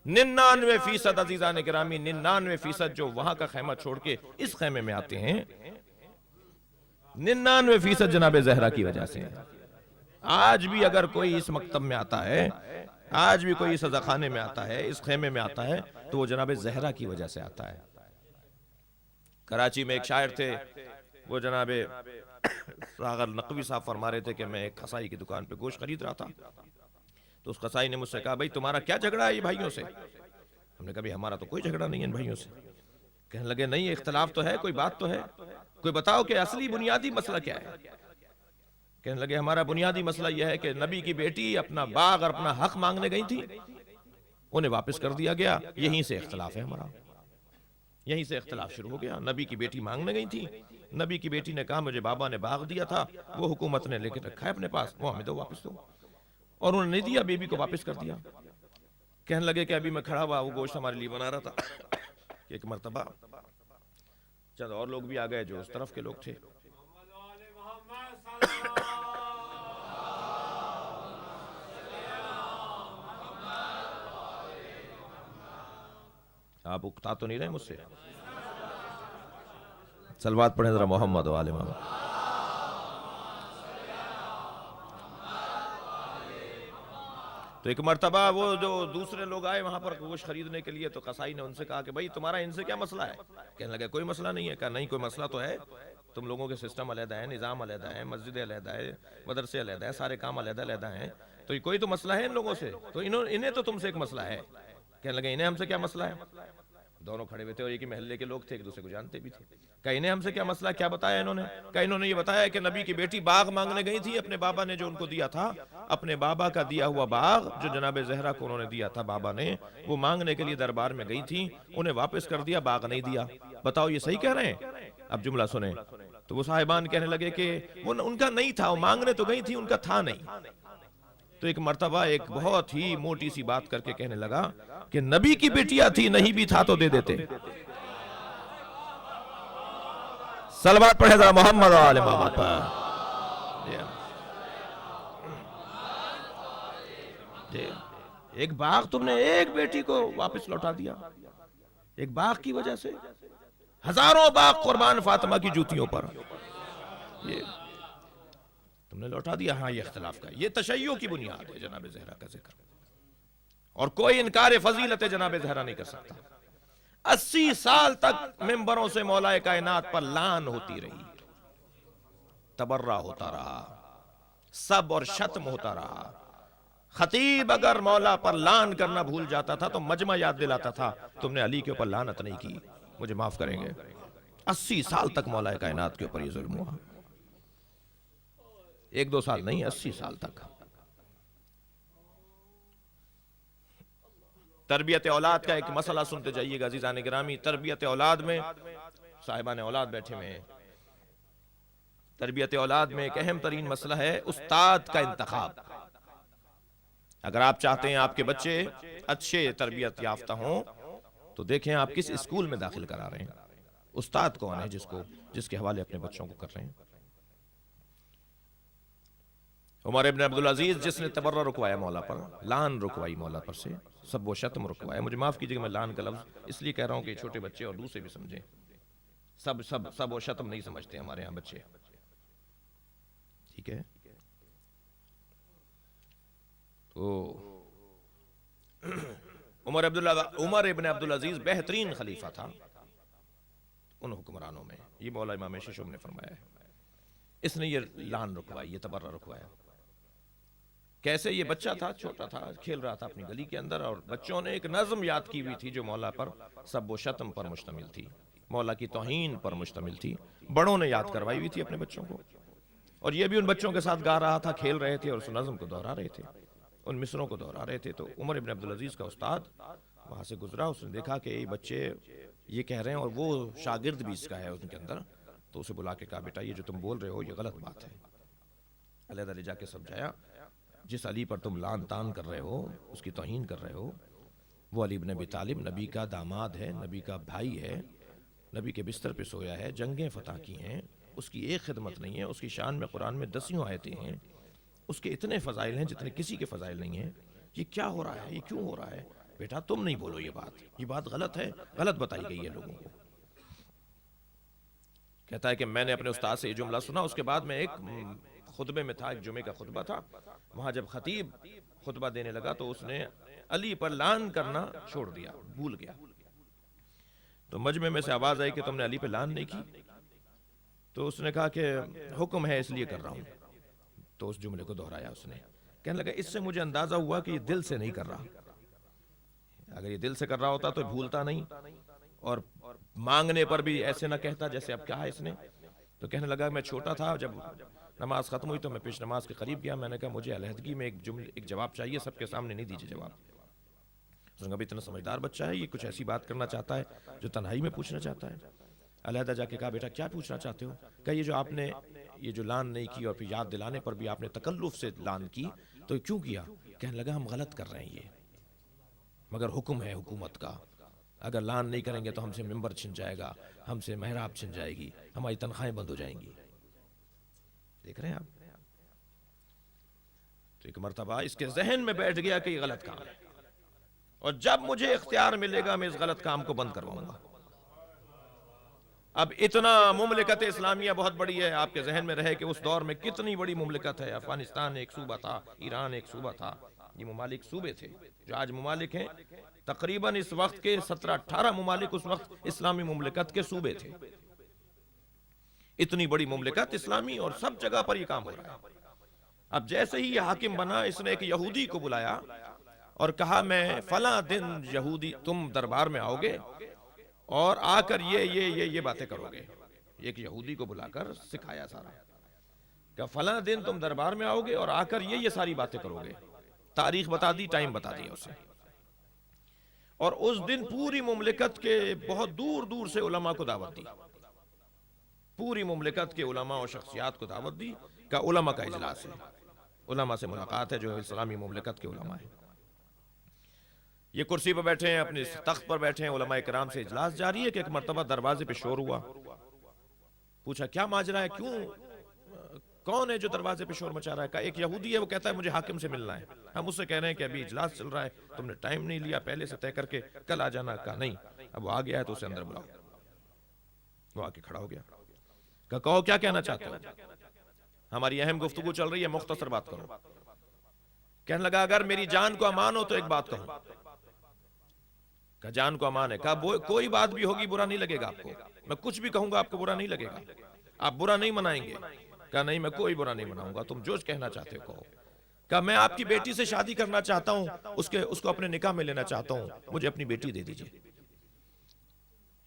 99% عزیزان گرامی, 99% جو وہاں کا خیمہ چھوڑ کے اس خیمے میں آتے ہیں, 99% جناب زہرا کی وجہ سے ہیں. آج بھی اگر کوئی اس مکتب میں آتا ہے, آج بھی کوئی اس عزاخانے میں آتا ہے, اس خیمے میں آتا ہے, تو وہ جناب زہرا کی وجہ سے آتا ہے. کراچی میں ایک شاعر تھے, وہ جناب ساغر نقوی صاحب فرما رہے تھے کہ میں ایک قصائی کی دکان پہ گوشت خرید رہا تھا, تو اس قصائی نے مجھ سے کہا, بھائی تمہارا کیا جھگڑا ہے یہ بھائیوں سے؟ ہم نے کہا بھائی ہمارا تو کوئی جھگڑا نہیں ہے ان بھائیوں سے. کہنے لگے نہیں, اختلاف تو ہے, کوئی بات تو ہے, کوئی بتاؤ کہ اصلی بنیادی مسئلہ کیا ہے. کہنے لگے ہمارا بنیادی مسئلہ یہ ہے کہ نبی کی بیٹی اپنا باغ اور اپنا حق مانگنے گئی تھی, انہیں واپس کر دیا گیا, یہیں سے اختلاف ہے ہمارا. یہیں سے اختلاف شروع ہو گیا. نبی کی بیٹی مانگنے گئی تھی, نبی کی بیٹی نے کہا مجھے بابا نے باغ دیا تھا, وہ حکومت نے لے کے رکھا ہے اپنے پاس, وہ ہمیں دو, واپس دو. اور انہوں نے نہیں دیا, بیوی کو واپس کر دیا. کہنے لگے کہ ابھی میں کھڑا ہوا, وہ گوشت ہمارے لیے بنا رہا تھا, کہ ایک مرتبہ چند اور لوگ بھی آ گئے جو اس طرف کے لوگ تھے. آپ اکتا تو نہیں رہے مجھ سے؟ صلوات پڑھیں ذرا محمد و آل محمد. تو ایک مرتبہ وہ جو دوسرے لوگ آئے وہاں پر گوشت خریدنے کے لیے, تو قصائی نے ان سے کہا کہ بھائی تمہارا ان سے کیا مسئلہ ہے؟ کہنے لگے کوئی مسئلہ نہیں ہے. کہا نہیں کوئی مسئلہ تو ہے, تم لوگوں کے سسٹم علیحدہ ہیں, نظام علیحدہ ہے, مسجد علیحدہ ہے, مدرسے علیحدہ ہے, سارے کام علیحدہ علیحدہ ہیں, تو کوئی تو مسئلہ ہے ان لوگوں سے, تو انہیں تو تم سے ایک مسئلہ ہے. کہنے لگے انہیں ہم سے کیا مسئلہ ہے؟ دونوں کھڑے ہوئے تھے اور ایک ہی محلے کے لوگ تھے, ایک دوسرے کو جانتے بھی تھے. کہا انہیں ہم سے کیا مسئلہ, کیا بتایا انہوں نے؟ کہا انہوں نے یہ بتایا کہ نبی کی بیٹی باغ مانگنے گئی تھی, اپنے بابا نے جو ان کو دیا تھا, اپنے بابا کا دیا ہوا باغ جو جناب زہرا کو انہوں نے دیا تھا بابا نے, وہ مانگنے کے لیے دربار میں گئی تھی, انہیں واپس کر دیا, باغ نہیں دیا. بتاؤ یہ صحیح کہہ رہے ہیں؟ اب جملہ سنیں. تو وہ صاحبان کہنے لگے کہ وہ ان کا نہیں تھا, وہ مانگنے تو گئی تھی, ان کا تھا نہیں. تو ایک مرتبہ ایک بہت ہی موٹی سی بات کر کے کہنے لگا کہ نبی کی بیٹیاں تھی, نہیں بھی تھا تو دے دیتے. صلوات پڑھے ذرا محمد و آل محمد پر. ایک باغ تم نے ایک بیٹی کو واپس لوٹا دیا, ایک باغ کی وجہ سے ہزاروں باغ قربان فاطمہ کی جوتیوں پر یہ تم نے لوٹا دیا. ہاں یہ اختلاف کا, یہ تشیع کی بنیاد ہے جناب زہرا کا ذکر, اور کوئی انکار فضیلت جناب زہرا نہیں کر سکتا. 80 سال تک ممبروں سے مولا کائنات پر لعن ہوتی رہی, تبرہ ہوتا رہا, سب اور شتم ہوتا رہا. خطیب اگر مولا پر لعن کرنا بھول جاتا تھا تو مجمع یاد دلاتا تھا تم نے علی کے اوپر لعنت نہیں کی, مجھے معاف کریں گے. 80 سال تک مولا کائنات کے اوپر یہ ظلم ہوا, 1-2 سال نہیں, 80 سال تک. تربیت اولاد کا ایک مسئلہ سنتے جائیے گا عزیزان گرامی. تربیت اولاد میں صاحبان اولاد بیٹھے ہوئے ہیں. تربیت اولاد میں ایک اہم ترین مسئلہ ہے استاد کا انتخاب. اگر آپ چاہتے ہیں آپ کے بچے اچھے تربیت یافتہ ہوں تو دیکھیں آپ کس اسکول میں داخل کرا رہے ہیں, استاد کون ہے جس کے حوالے اپنے بچوں کو کر رہے ہیں. عمر ابن عبدالعزیز جس نے تبرہ رکوایا مولا پر, لعن رکوائی مولا پر سے, سب و شتم رکوایا. مجھے معاف کیجئے کہ میں لعن کا لفظ اس لیے کہہ رہا ہوں کہ چھوٹے بچے اور دوسرے بھی سمجھیں. سب و شتم نہیں سمجھتے ہمارے ہاں بچے, ٹھیک ہے. تو عمر ابن عبدالعزیز بہترین خلیفہ تھا ان حکمرانوں میں, یہ مولا امام ششم نے فرمایا ہے. اس نے یہ لعن رکوائی, یہ تبرہ رکوایا. کیسے؟ یہ بچہ تھا, چھوٹا تھا, کھیل رہا تھا اپنی گلی کے اندر, اور بچوں نے ایک نظم یاد کی ہوئی تھی جو مولا پر سب و شتم پر مشتمل تھی, مولا کی توہین پر مشتمل تھی. بڑوں نے یاد کروائی ہوئی تھی اپنے بچوں کو, اور یہ بھی ان بچوں کے ساتھ گا رہا تھا, کھیل رہے تھے اور اس نظم کو دہرا رہے تھے. ان مصروں کو دہرا رہے تھے، تو عمر ابن عبدالعزیز کا استاد وہاں سے گزرا، اس نے دیکھا کہ یہ بچے یہ کہہ رہے ہیں اور وہ شاگرد بھی اس کا ہے ان کے اندر، تو اسے بلا کے کہا بیٹا یہ جو تم بول رہے ہو یہ غلط بات ہے۔ علیحدہ لے جا کے سمجھایا جس علی پر تم لان تان کر رہے ہو، اس کی توہین کر رہے ہو، وہ علی بن ابی طالب نبی کا داماد ہے، نبی کا بھائی ہے، نبی کے بستر پہ سویا ہے، جنگیں فتح کی ہیں، اس کی ایک خدمت نہیں ہے، اس کی شان میں قرآن میں 10 آیتیں ہیں، اس کے اتنے فضائل ہیں جتنے کسی کے فضائل نہیں ہیں، یہ کیا ہو رہا ہے، یہ کیوں ہو رہا ہے؟ بیٹا تم نہیں بولو یہ بات غلط ہے، غلط بتائی گئی ہے لوگوں کو۔ کہتا ہے کہ میں نے اپنے استاد سے یہ جملہ سنا، اس کے بعد میں ایک خطبے میں تھا، ایک جمعے کا خطبہ تھا، وہاں جب خطیب خطبہ دینے لگا تو اس نے علی پر لعن کرنا چھوڑ دیا، بھول گیا۔ تو مجمع میں سے آواز آئی کہ تم نے علی پہ لعن نہیں کی؟ تو اس نے کہا کہ حکم ہے اس لیے کر رہا ہوں۔ تو اس جملے کو دہرایا اس نے، کہنے لگا اس سے مجھے اندازہ ہوا کہ یہ دل سے نہیں کر رہا، اگر یہ دل سے کر رہا ہوتا تو بھولتا نہیں، اور مانگنے پر بھی ایسے نہ کہتا جیسے اب کہا اس نے۔ تو کہنے لگا میں چھوٹا تھا، جب نماز ختم ہوئی تو میں پیش نماز کے قریب گیا، میں نے کہا مجھے علیحدگی میں ایک جواب چاہیے، سب کے سامنے نہیں دیجیے جواب۔ اس نے کہا اتنا سمجھدار بچہ ہے، یہ کچھ ایسی بات کرنا چاہتا ہے جو تنہائی میں پوچھنا چاہتا ہے۔ علیحدہ جا کے کہا بیٹا کیا پوچھنا چاہتے ہو؟ کہ یہ جو آپ نے یہ جو لان نہیں کی اور پھر یاد دلانے پر بھی آپ نے تکلف سے لان کی تو کیوں کیا؟ کہنے لگا ہم غلط کر رہے ہیں یہ، مگر حکم ہے حکومت کا، اگر لان نہیں کریں گے تو ہم سے ممبر چھن جائے گا، ہم سے محراب چھن جائے گی، ہماری تنخواہیں بند ہو جائیں گی۔ دیکھ رہے ہیں آپ؟ تو ایک مرتبہ اس کے ذہن میں بیٹھ گیا کہ یہ غلط کام ہے، اور جب مجھے اختیار ملے گا میں اس غلط کام کو بند کرواؤں گا۔ اب اتنا مملکت اسلامیہ بہت بڑی ہے، آپ کے ذہن میں رہے کہ اس دور میں کتنی بڑی مملکت ہے۔ افغانستان ایک صوبہ تھا، ایران ایک صوبہ تھا، یہ ممالک صوبے تھے جو آج ممالک ہیں۔ تقریباً اس وقت کے 17-18 ممالک اس وقت اسلامی مملکت کے صوبے تھے۔ اتنی بڑی مملکت اسلامی، اور سب جگہ پر یہ کام ہو رہا ہے۔ اب جیسے ہی یہ حاکم بنا، اس نے ایک یہودی کو بلایا اور کہا میں فلاں دن یہودی تم دربار میں آؤ گے اور آ کر یہ باتیں کرو گے۔ ایک یہودی کو بلا کر سکھایا سارا کہ فلاں دن تم دربار میں آؤ گے اور آ کر یہ ساری باتیں کرو گے۔ تاریخ بتا دی، ٹائم بتا دیا اسے، اور اس دن پوری مملکت کے بہت دور دور سے علماء کو دعوت دی، پوری مملکت کے علماء اور شخصیات کو دعوت دی کہ علماء کا اجلاس ہے، علماء سے ملاقات ہے جو اسلامی مملکت کے علماء ہیں۔ یہ کرسی پہ بیٹھے ہیں، اپنے تخت پر بیٹھے ہیں، علماء کرام سے اجلاس جاری ہے کہ ایک مرتبہ دروازے پہ شور ہوا۔ پوچھا کیا ماجرا ہے، کیوں، کون ہے جو دروازے پہ شور مچا رہا ہے؟ کہا ایک یہودی ہے، وہ کہتا ہے مجھے حاکم سے ملنا ہے، ہم اس سے کہہ رہے ہیں کہ ابھی اجلاس چل رہا ہے، تم نے ٹائم نہیں لیا پہلے سے طے کر کے، کل آ جانا۔ کہا نہیں، اب وہ آ گیا ہے تو اسے اندر بلاؤ۔ وہ آ کے کھڑا ہو گیا، کہا کہو کیا کہنا چاہتے ہو، ہماری اہم گفتگو چل رہی ہے، مختصر بات کرو۔ کہنے لگا اگر میری جان کو امان ہو تو ایک بات کہوں۔ کہا جان کو امان ہے۔ کہا کوئی بات بھی ہوگی برا نہیں لگے گا آپ کو، میں کچھ بھی کہوں گا آپ کو برا نہیں لگے گا، آپ برا نہیں منائیں گے؟ کہا نہیں میں کوئی برا نہیں مناؤں گا، تم جو کہنا چاہتے ہو کہو۔ کہا میں آپ کی بیٹی سے شادی کرنا چاہتا ہوں، اس کو اپنے نکاح میں لینا چاہتا ہوں، مجھے اپنی بیٹی دے دیجئے۔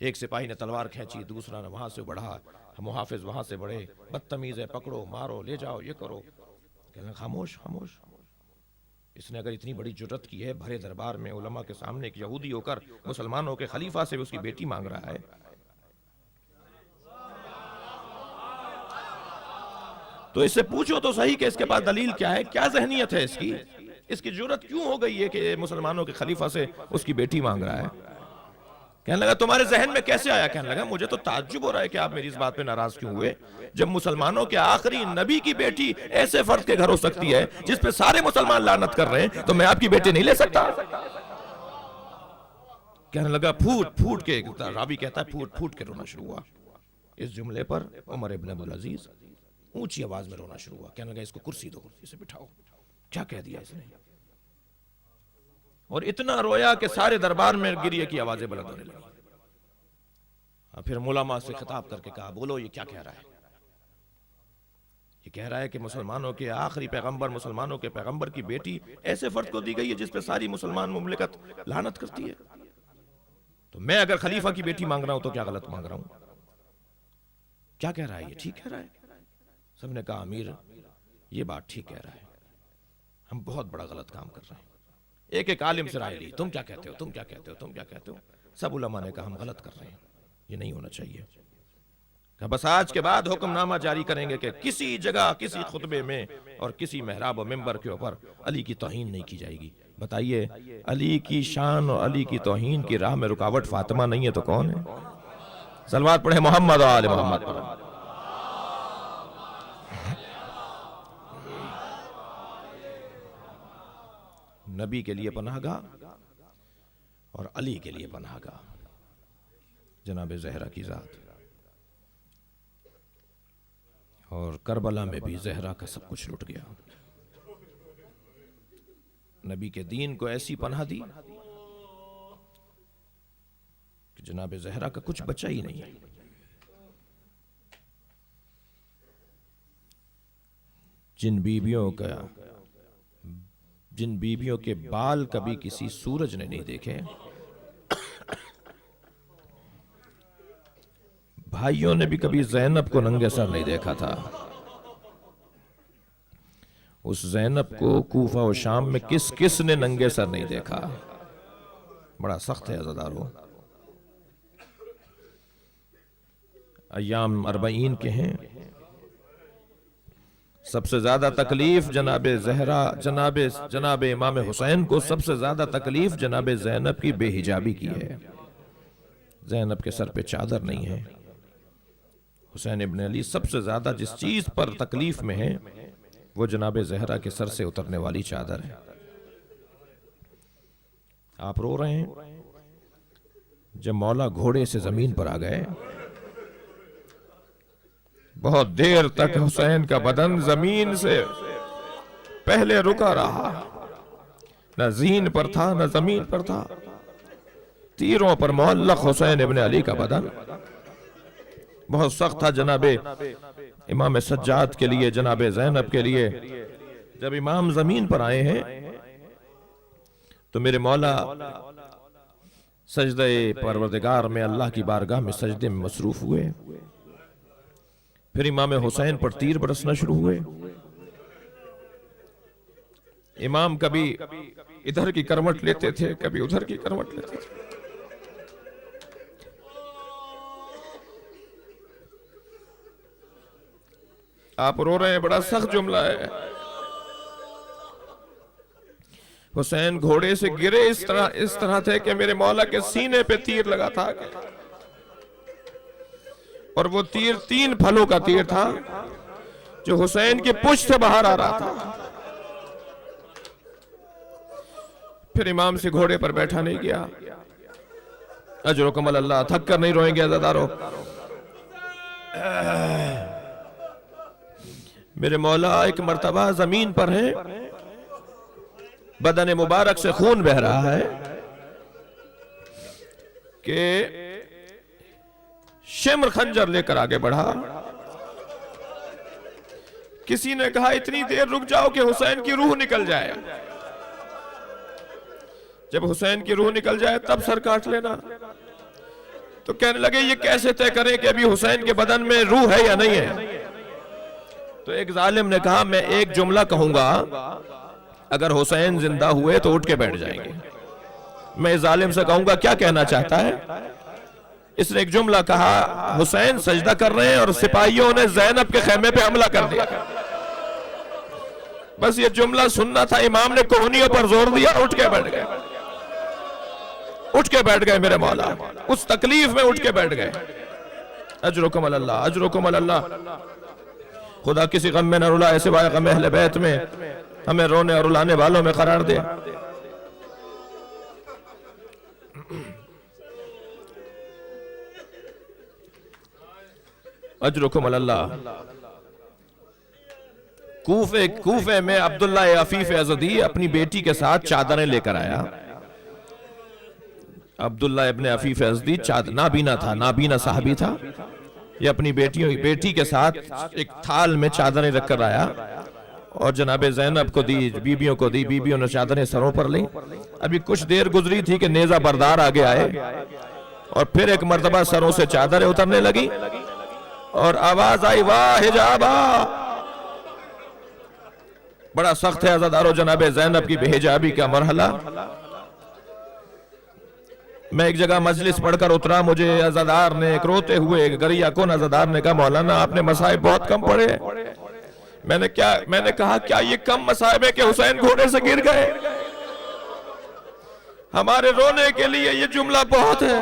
ایک سپاہی نے تلوار کھینچی، دوسرا نے وہاں سے بڑھا، محافظ وہاں سے بڑھے، بدتمیز ہے، پکڑو مارو لے جاؤ یہ کرو۔ کہنے لگا خاموش خاموش، اس نے اگر اتنی بڑی جرت کی ہے بھرے دربار میں علماء کے سامنے ایک یہودی ہو کر مسلمانوں کے خلیفہ سے اس کی بیٹی مانگ رہا ہے، تو اس سے پوچھو تو صحیح کہ اس کے پاس دلیل کیا ہے، کیا ذہنیت ہے اس کی جرت کیوں ہو گئی ہے کہ مسلمانوں کے خلیفہ سے اس کی بیٹی مانگ رہا ہے؟ کہنے لگا تمہارے ذہن میں کیسے آیا؟ کہنے لگا مجھے تو تعجب ہو رہا ہے کہ آپ میری اس بات پہ ناراض کیوں ہوئے، جب مسلمانوں کے آخری نبی کی بیٹی ایسے فرد کے گھر ہو سکتی ہے جس پہ سارے مسلمان لعنت کر رہے ہیں، تو میں آپ کی بیٹی نہیں لے سکتا؟ کہنے لگا پھوٹ پھوٹ کے، راوی کہتا ہے پھوٹ پھوٹ کے رونا شروع ہوا۔ اس جملے پر عمر ابن عبدالعزیز اونچی آواز میں رونا شروع ہوا، کہنے لگا اس کو کرسی دو، اسے بٹھاؤ، کیا کہہ دیا اس نے؟ اور اتنا رویا کہ سارے دربار میں گریے کی آوازیں بلند ہونے لگی۔ اور پھر علماء سے خطاب کر کے کہا بولو یہ کیا کہہ رہا ہے؟ یہ کہہ رہا ہے کہ مسلمانوں کے آخری پیغمبر، مسلمانوں کے پیغمبر کی بیٹی ایسے فرد کو دی گئی ہے جس پہ ساری مسلمان مملکت لعنت کرتی ہے، تو میں اگر خلیفہ کی بیٹی مانگ رہا ہوں تو کیا غلط مانگ رہا ہوں؟ کیا کہہ رہا ہے یہ ٹھیک کہہ رہا ہے؟ سب نے کہا امیر یہ بات ٹھیک کہہ رہا ہے، ہم بہت بڑا غلط کام کر رہے ہیں. ایک ایک عالم سے رائے لی, تم کیا کہتے ہو, تم کیا کہتے ہو, تم کیا کہتے ہو. سب علماء نے کہا ہم غلط کر رہے ہیں, یہ نہیں ہونا چاہیے. بس آج کے بعد حکم نامہ جاری کریں گے کہ کسی جگہ کسی خطبے میں اور کسی محراب و ممبر کے اوپر علی کی توہین نہیں کی جائے گی. بتائیے, علی کی شان اور علی کی توہین کی راہ میں رکاوٹ فاطمہ نہیں ہے تو کون ہے؟ صلوات پڑھیں محمد و آل محمد پر. نبی کے لیے پناہ گاہ اور علی کے لیے پناہ گاہ, جناب زہرا کی ذات. اور کربلا میں بھی زہرا کا سب کچھ لٹ گیا. نبی کے دین کو ایسی پناہ دی کہ جناب زہرا کا کچھ بچا ہی نہیں. جن بیبیوں کے بال کبھی کسی سورج نے نہیں دیکھے, بھائیوں نے بھی کبھی زینب کو ننگے سر نہیں دیکھا تھا. اس زینب کو کوفہ و شام میں کس نے ننگے سر نہیں دیکھا. بڑا سخت ہے عزادارو. ایام 40 کے ہیں. سب سے زیادہ تکلیف جناب زہرا جناب امام حسین کو سب سے زیادہ تکلیف جناب زینب کی بے حجابی کی ہے. زینب کے سر پہ چادر نہیں ہے. حسین ابن علی سب سے زیادہ جس چیز پر تکلیف میں ہے وہ جناب زہرا کے سر سے اترنے والی چادر ہے. آپ رو رہے ہیں. جب مولا گھوڑے سے زمین پر آ گئے, بہت دیر تک حسین کا بدن زمین سے پہلے رکا رہا. نہ زین پر تھا نہ زمین پر تھا. تیروں پر معلق حسین ابن علی کا بدن بہت سخت تھا جناب امام سجاد کے لیے, جناب زینب کے لیے. جب امام زمین پر آئے ہیں تو میرے مولا سجدہ پروردگار میں اللہ کی بارگاہ میں سجدے میں مصروف ہوئے. پھر امام حسین پر تیر برسنا شروع ہوئے. امام کبھی ادھر کی کروٹ لیتے تھے, کبھی ادھر کی کروٹ لیتے تھے. آپ رو رہے ہیں, بڑا سخت جملہ ہے. حسین گھوڑے سے گرے اس طرح تھے کہ میرے مولا کے سینے پہ تیر لگا تھا, اور وہ تیر 3 پھلوں کا تیر تھا جو حسین کی پشت سے باہر آ رہا تھا. پھر امام سے گھوڑے پر بیٹھا نہیں گیا. اجرکم اللہ, تھک کر نہیں روئیں گے عزادارو. میرے مولا ایک مرتبہ زمین پر ہیں, بدن مبارک سے خون بہ رہا ہے کہ شمر خنجر لے کر آگے بڑھا. کسی نے کہا اتنی دیر رک جاؤ کہ حسین کی روح نکل جائے. جب حسین کی روح نکل جائے تب سر کاٹ لینا. تو کہنے لگے یہ کیسے طے کریں کہ ابھی حسین کے بدن میں روح ہے یا نہیں ہے. تو ایک ظالم نے کہا میں ایک جملہ کہوں گا, اگر حسین زندہ ہوئے تو اٹھ کے بیٹھ جائیں گے. میں ظالم سے کہوں گا کیا کہنا چاہتا ہے. اس نے ایک جملہ کہا, حسین سجدہ کر رہے ہیں اور سپاہیوں نے زینب کے خیمے پہ حملہ کر دیا. بس یہ جملہ سننا تھا. امام نے کوہنیوں پر زور دیا, اٹھ کے بیٹھ گئے. اٹھ کے بیٹھ گئے میرے مولا, اس تکلیف میں اٹھ کے بیٹھ گئے. اجرکم اللہ, اجرکم اللہ. خدا کسی غم میں نہ رلائے سوائے غم اہل بیت میں. ہمیں رونے اور رلانے والوں میں قرار دے. اجرکم اللہ. کوفے میں عبداللہ عفیف ازدی اپنی بیٹی کے ساتھ چادریں لے کر آیا. عبداللہ ابن عفیف ازدی نابینا تھا, نابینا صحابی تھا. یہ اپنی بیٹی کے ساتھ ایک تھال میں چادریں رکھ کر آیا اور جناب زینب کو دی, بیبیوں کو دی. بیبیوں نے چادریں سروں پر لیں. ابھی کچھ دیر گزری تھی کہ نیزہ بردار آگے آئے اور پھر ایک مرتبہ سروں سے چادریں اترنے لگی اور آواز آئی, واہ حجابا. بڑا سخت ہے عزادارو جناب زینب کی بے حجابی کا مرحلہ. میں ایک جگہ مجلس پڑھ کر اترا, مجھے عزادار نے ایک روتے ہوئے گریہ کن عزادار نے کہا مولانا آپ نے مصائب بہت کم پڑھے. میں نے کہا کیا یہ کم مصائب ہے کہ حسین گھوڑے سے گر گئے؟ ہمارے رونے کے لیے یہ جملہ بہت ہے.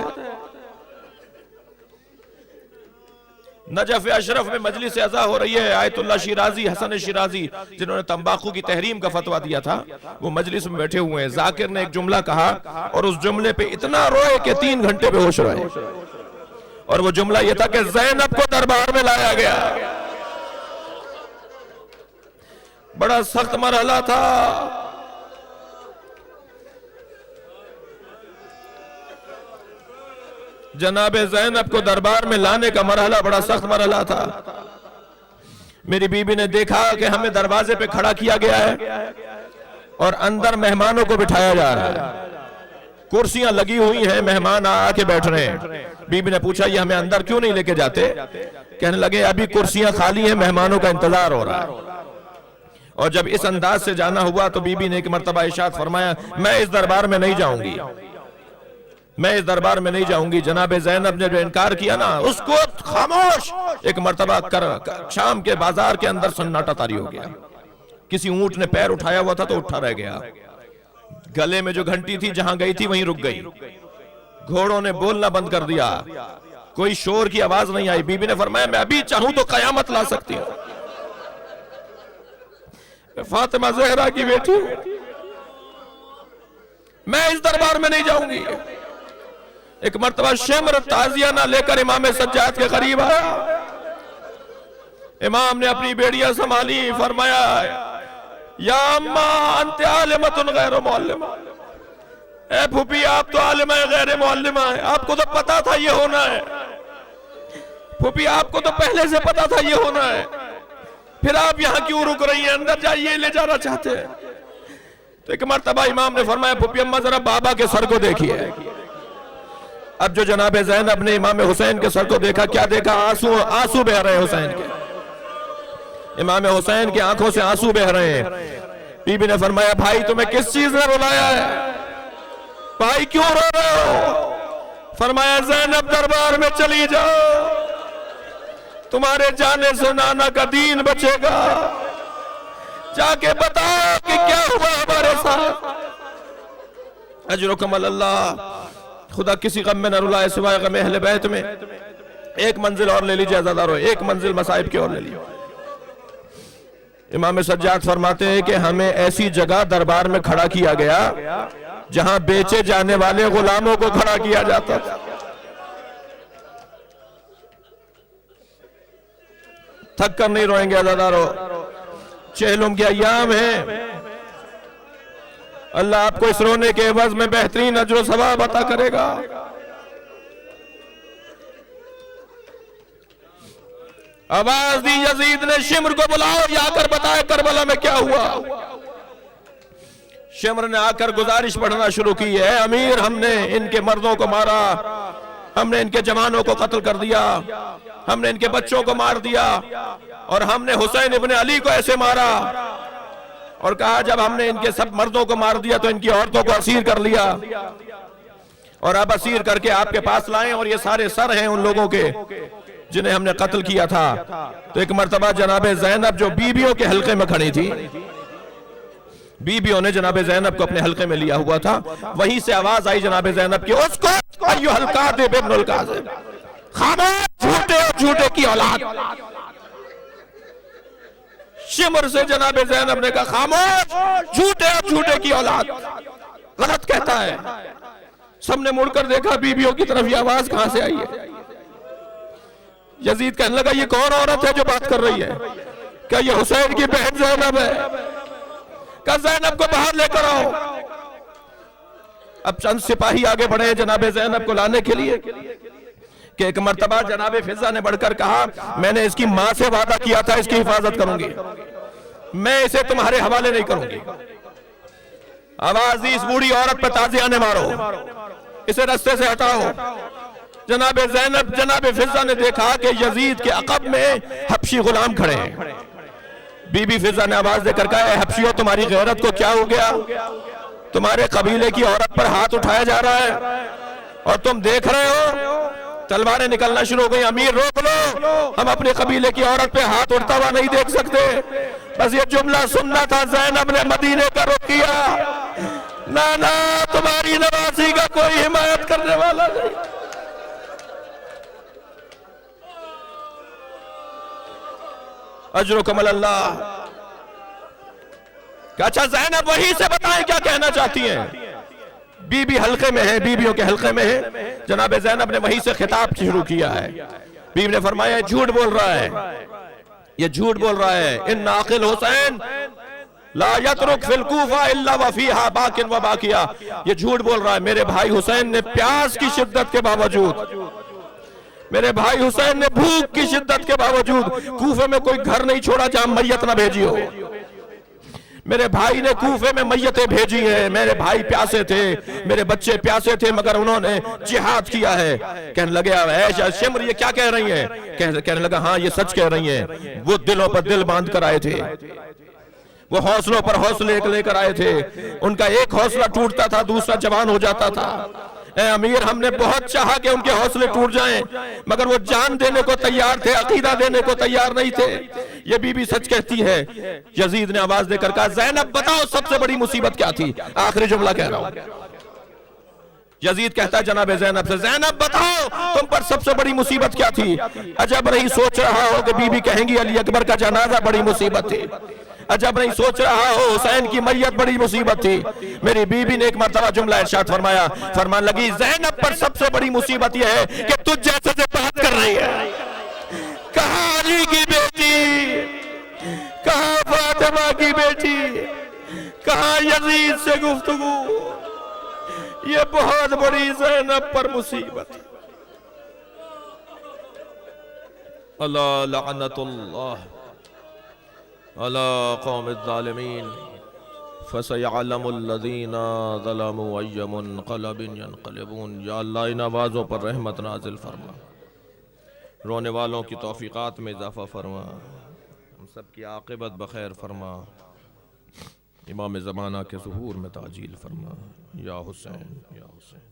نجف اشرف میں مجلس عزا ہو رہی ہے. آیت اللہ شیرازی, حسن شیرازی جنہوں نے تمباکو کی تحریم کا فتویٰ دیا تھا, وہ مجلس میں بیٹھے ہوئے ہیں. ذاکر نے ایک جملہ کہا اور اس جملے پہ اتنا روئے کہ 3 گھنٹے پہ ہوش رہے. اور وہ جملہ یہ تھا کہ زینب کو دربار میں لایا گیا. بڑا سخت مرحلہ تھا. جناب زینب کو دربار میں لانے کا مرحلہ بڑا سخت مرحلہ تھا. میری بیوی نے دیکھا کہ ہمیں دروازے پہ کھڑا کیا گیا ہے اور اندر مہمانوں کو بٹھایا جا رہا ہے. کرسیاں لگی ہوئی ہیں, مہمان آ کے بیٹھ رہے ہیں. بیوی نے پوچھا یہ ہمیں اندر کیوں نہیں لے کے جاتے؟ کہنے لگے ابھی کرسیاں خالی ہیں, مہمانوں کا انتظار ہو رہا ہے. اور جب اس انداز سے جانا ہوا تو بیوی نے ایک مرتبہ ارشاد فرمایا میں اس دربار میں نہیں جاؤں گی, میں اس دربار میں نہیں جاؤں گی. جناب زینب نے جو انکار کیا نا, اس کو خاموش. ایک مرتبہ شام کے بازار کے اندر سناٹا طاری ہو گیا. کسی اونٹ نے پیر اٹھایا ہوا تھا تو اٹھا رہ گیا. گلے میں جو گھنٹی تھی جہاں گئی تھی وہیں رک گئی. گھوڑوں نے بولنا بند کر دیا, کوئی شور کی آواز نہیں آئی. بیوی نے فرمایا میں ابھی چاہوں تو قیامت لا سکتی ہوں. فاطمہ زہرا کی بیٹی, میں اس دربار میں نہیں جاؤں گی. ایک مرتبہ شمر تعزیہ لے کر امام سجاد کے قریب آیا. امام نے اپنی بیڑیاں سنبھالی, فرمایا یا اماں انت عالمۃ غیر معلمہ. اے پھوپھی آپ تو عالمہ غیر معلمہ ہیں, آپ کو تو پتا تھا یہ ہونا ہے. پھوپھی آپ کو تو پہلے سے پتا تھا یہ ہونا ہے, پھر آپ یہاں کیوں رک رہی ہیں؟ اندر جائیے, لے جانا چاہتے ہیں. تو ایک مرتبہ امام نے فرمایا پھوپھی اماں ذرا بابا کے سر کو دیکھیے. اب جو جناب زینب نے امام حسین کے سر کو دیکھا, کیا دیکھا؟ آنسو بہ رہے ہیں حسین کے. امام حسین کی آنکھوں سے آنسو بہ رہے ہیں. بی بی نے فرمایا بھائی تمہیں کس چیز نے رلایا ہے؟ بھائی کیوں رو رہے ہو؟ فرمایا زینب دربار میں چلی جاؤ, تمہارے جانے سے نانا کا دین بچے گا. جا کے بتاؤ کہ کیا ہوا ہمارے ساتھ. اجرکم اللہ. خدا کسی غم میں نہ رلائے سوائے غم اہل بیت میں. ایک منزل اور لے لیجئے عزادارو, ایک منزل مصائب کی اور لے لیجئے. امام سجاد فرماتے ہیں کہ ہمیں ایسی جگہ دربار میں کھڑا کیا گیا جہاں بیچے جانے والے غلاموں کو کھڑا کیا جاتا تھا. تھک کر نہیں روئیں گے عزادارو, چہلم کے ایام ہیں. اللہ آپ کو اس رونے کے عوض میں بہترین اجر و ثواب عطا کرے گا. آواز دی یزید نے شمر کو بلاؤ, یا کر بتائے کربلا میں کیا ہوا. شمر نے آ کر گزارش پڑھنا شروع کی ہے امیر ہم نے ان کے مردوں کو مارا, ہم نے ان کے جوانوں کو قتل کر دیا, ہم نے ان کے بچوں کو مار دیا, اور ہم نے حسین ابن علی کو ایسے مارا. اور کہا جب ہم نے ان کے سب مردوں کو مار دیا تو ان کی عورتوں کو اسیر کر لیا, اور اب اسیر کر کے آپ کے پاس لائیں, اور یہ سارے سر ہیں ان لوگوں کے جنہیں ہم نے قتل کیا تھا. تو ایک مرتبہ جناب زینب جو بیویوں کے حلقے میں کھڑی تھی, بیویوں نے جناب زینب کو اپنے حلقے میں لیا ہوا تھا, وہیں سے آواز آئی جناب زینب کی, اس کو ایوہ الکاذب ابن الکاذب, خاموش جھوٹے اور جھوٹے کی اولاد. شمر سے جناب زینب نے کہا خاموش جھوٹے اور جھوٹے کی اولاد, غلط کہتا ہے. سب نے مڑ کر دیکھا بیویوں کی طرف, یہ آواز کہاں سے آئی ہے؟ یزید کہنے لگا یہ کون عورت ہے جو بات کر رہی ہے؟ کیا یہ حسین کی بہن زینب ہے؟ کہا زینب کو باہر لے کر آؤ. اب چند سپاہی آگے بڑھے جناب زینب کو لانے کے لیے, کہ ایک مرتبہ جناب فضہ نے بڑھ کر کہا میں نے اس کی ماں سے وعدہ کیا تھا اس کی حفاظت کروں گی, میں اسے تمہارے حوالے نہیں کروں گی. آواز دی اس بوڑھی عورت پہ تازیہ نے مارو, اسے رستے سے ہٹاؤ. جناب زینب جناب فضہ نے دیکھا کہ یزید کے عقب میں حبشی غلام کھڑے ہیں, بی بی فضا نے آواز دے کر کہا اے حبشیوں تمہاری غیرت کو کیا ہو گیا؟ تمہارے قبیلے کی عورت پر ہاتھ اٹھایا جا رہا ہے اور تم دیکھ رہے ہو؟ تلواریں نکلنا شروع ہو گئی. امیر روک لو، ہم اپنے قبیلے کی عورت پہ ہاتھ اٹھتا ہوا نہیں دیکھ سکتے. بس یہ جملہ سننا تھا. زینب نے مدینے کا رخ کیا. نانا تمہاری نوازی کا کوئی حمایت کرنے والا نہیں. اجرکم اللہ. اچھا زینب وہی سے بتائیں کیا کہنا چاہتی ہیں. بی بی حلقے میں ہے، بیویوں کے حلقے میں ہے. جناب زینب نے وہی سے خطاب شروع کیا ہے. بیوی نے فرمایا یہ جھوٹ بول رہا ہے، یہ جھوٹ بول رہا ہے. ان عاقل حسین لا یترک فی الکوفہ الا وفیہا باکن و باکیہ. یہ جھوٹ بول رہا ہے. میرے بھائی حسین نے پیاس کی شدت کے باوجود، میرے بھائی حسین نے بھوک کی شدت کے باوجود کوفے میں کوئی گھر نہیں چھوڑا جہاں میت نہ بھیجی ہو. میرے بھائی نے کوفے میں میتیں بھیجی ہیں. میرے بھائی پیاسے تھے، میرے بچے پیاسے تھے، مگر انہوں نے جہاد کیا ہے. کہنے لگے عائشہ شمر یہ کیا کہہ رہی ہیں؟ کہنے لگا ہاں یہ سچ کہہ رہی ہیں. وہ دلوں پر دل باندھ کر آئے تھے، وہ حوصلوں پر حوصلے لے کر آئے تھے. ان کا ایک حوصلہ ٹوٹتا تھا دوسرا جوان ہو جاتا تھا. اے امیر ہم نے بہت چاہا کہ ان کے حوصلے ٹوٹ جائیں، مگر وہ جان دینے کو تیار تھے، عقیدہ دینے کو تیار نہیں تھے. یہ بی بی سچ کہتی ہے. یزید نے آواز دے کر کہا زینب بتاؤ سب سے بڑی مصیبت کیا تھی؟ آخری جملہ کہہ رہا ہوں. یزید کہتا ہے جناب زینب سے زینب بتاؤ تم پر سب سے بڑی مصیبت کیا تھی؟ عجب نہیں سوچ رہا ہو کہ بی بی کہیں گی علی اکبر کا جنازہ بڑی مصیبت تھی. عجب نہیں سوچ رہا ہو حسین کی میت بڑی مصیبت تھی. میری بی بی نے ایک مرتبہ جملہ ارشاد فرمایا، فرمان لگی زینب پر سب سے بڑی مصیبت یہ ہے کہ تجھ جیسے سے بات کر رہی ہے. کہاں علی کی بیٹی، کہاں فاطمہ کی بیٹی، کہاں یزید سے گفتگو. یہ بہت بڑی زینب پر مصیبت. اللہ لعنت اللہ علی قوم الظالمین فسیعلم الذین ظلموا ای منقلب ینقلبون. یا اللہ ان آوازوں پر رحمت نازل فرما، رونے والوں کی توفیقات میں اضافہ فرما، ہم سب کی عاقبت بخیر فرما، امام زمانہ کے ظہور میں تعجیل فرما. یا حسین یا حسین.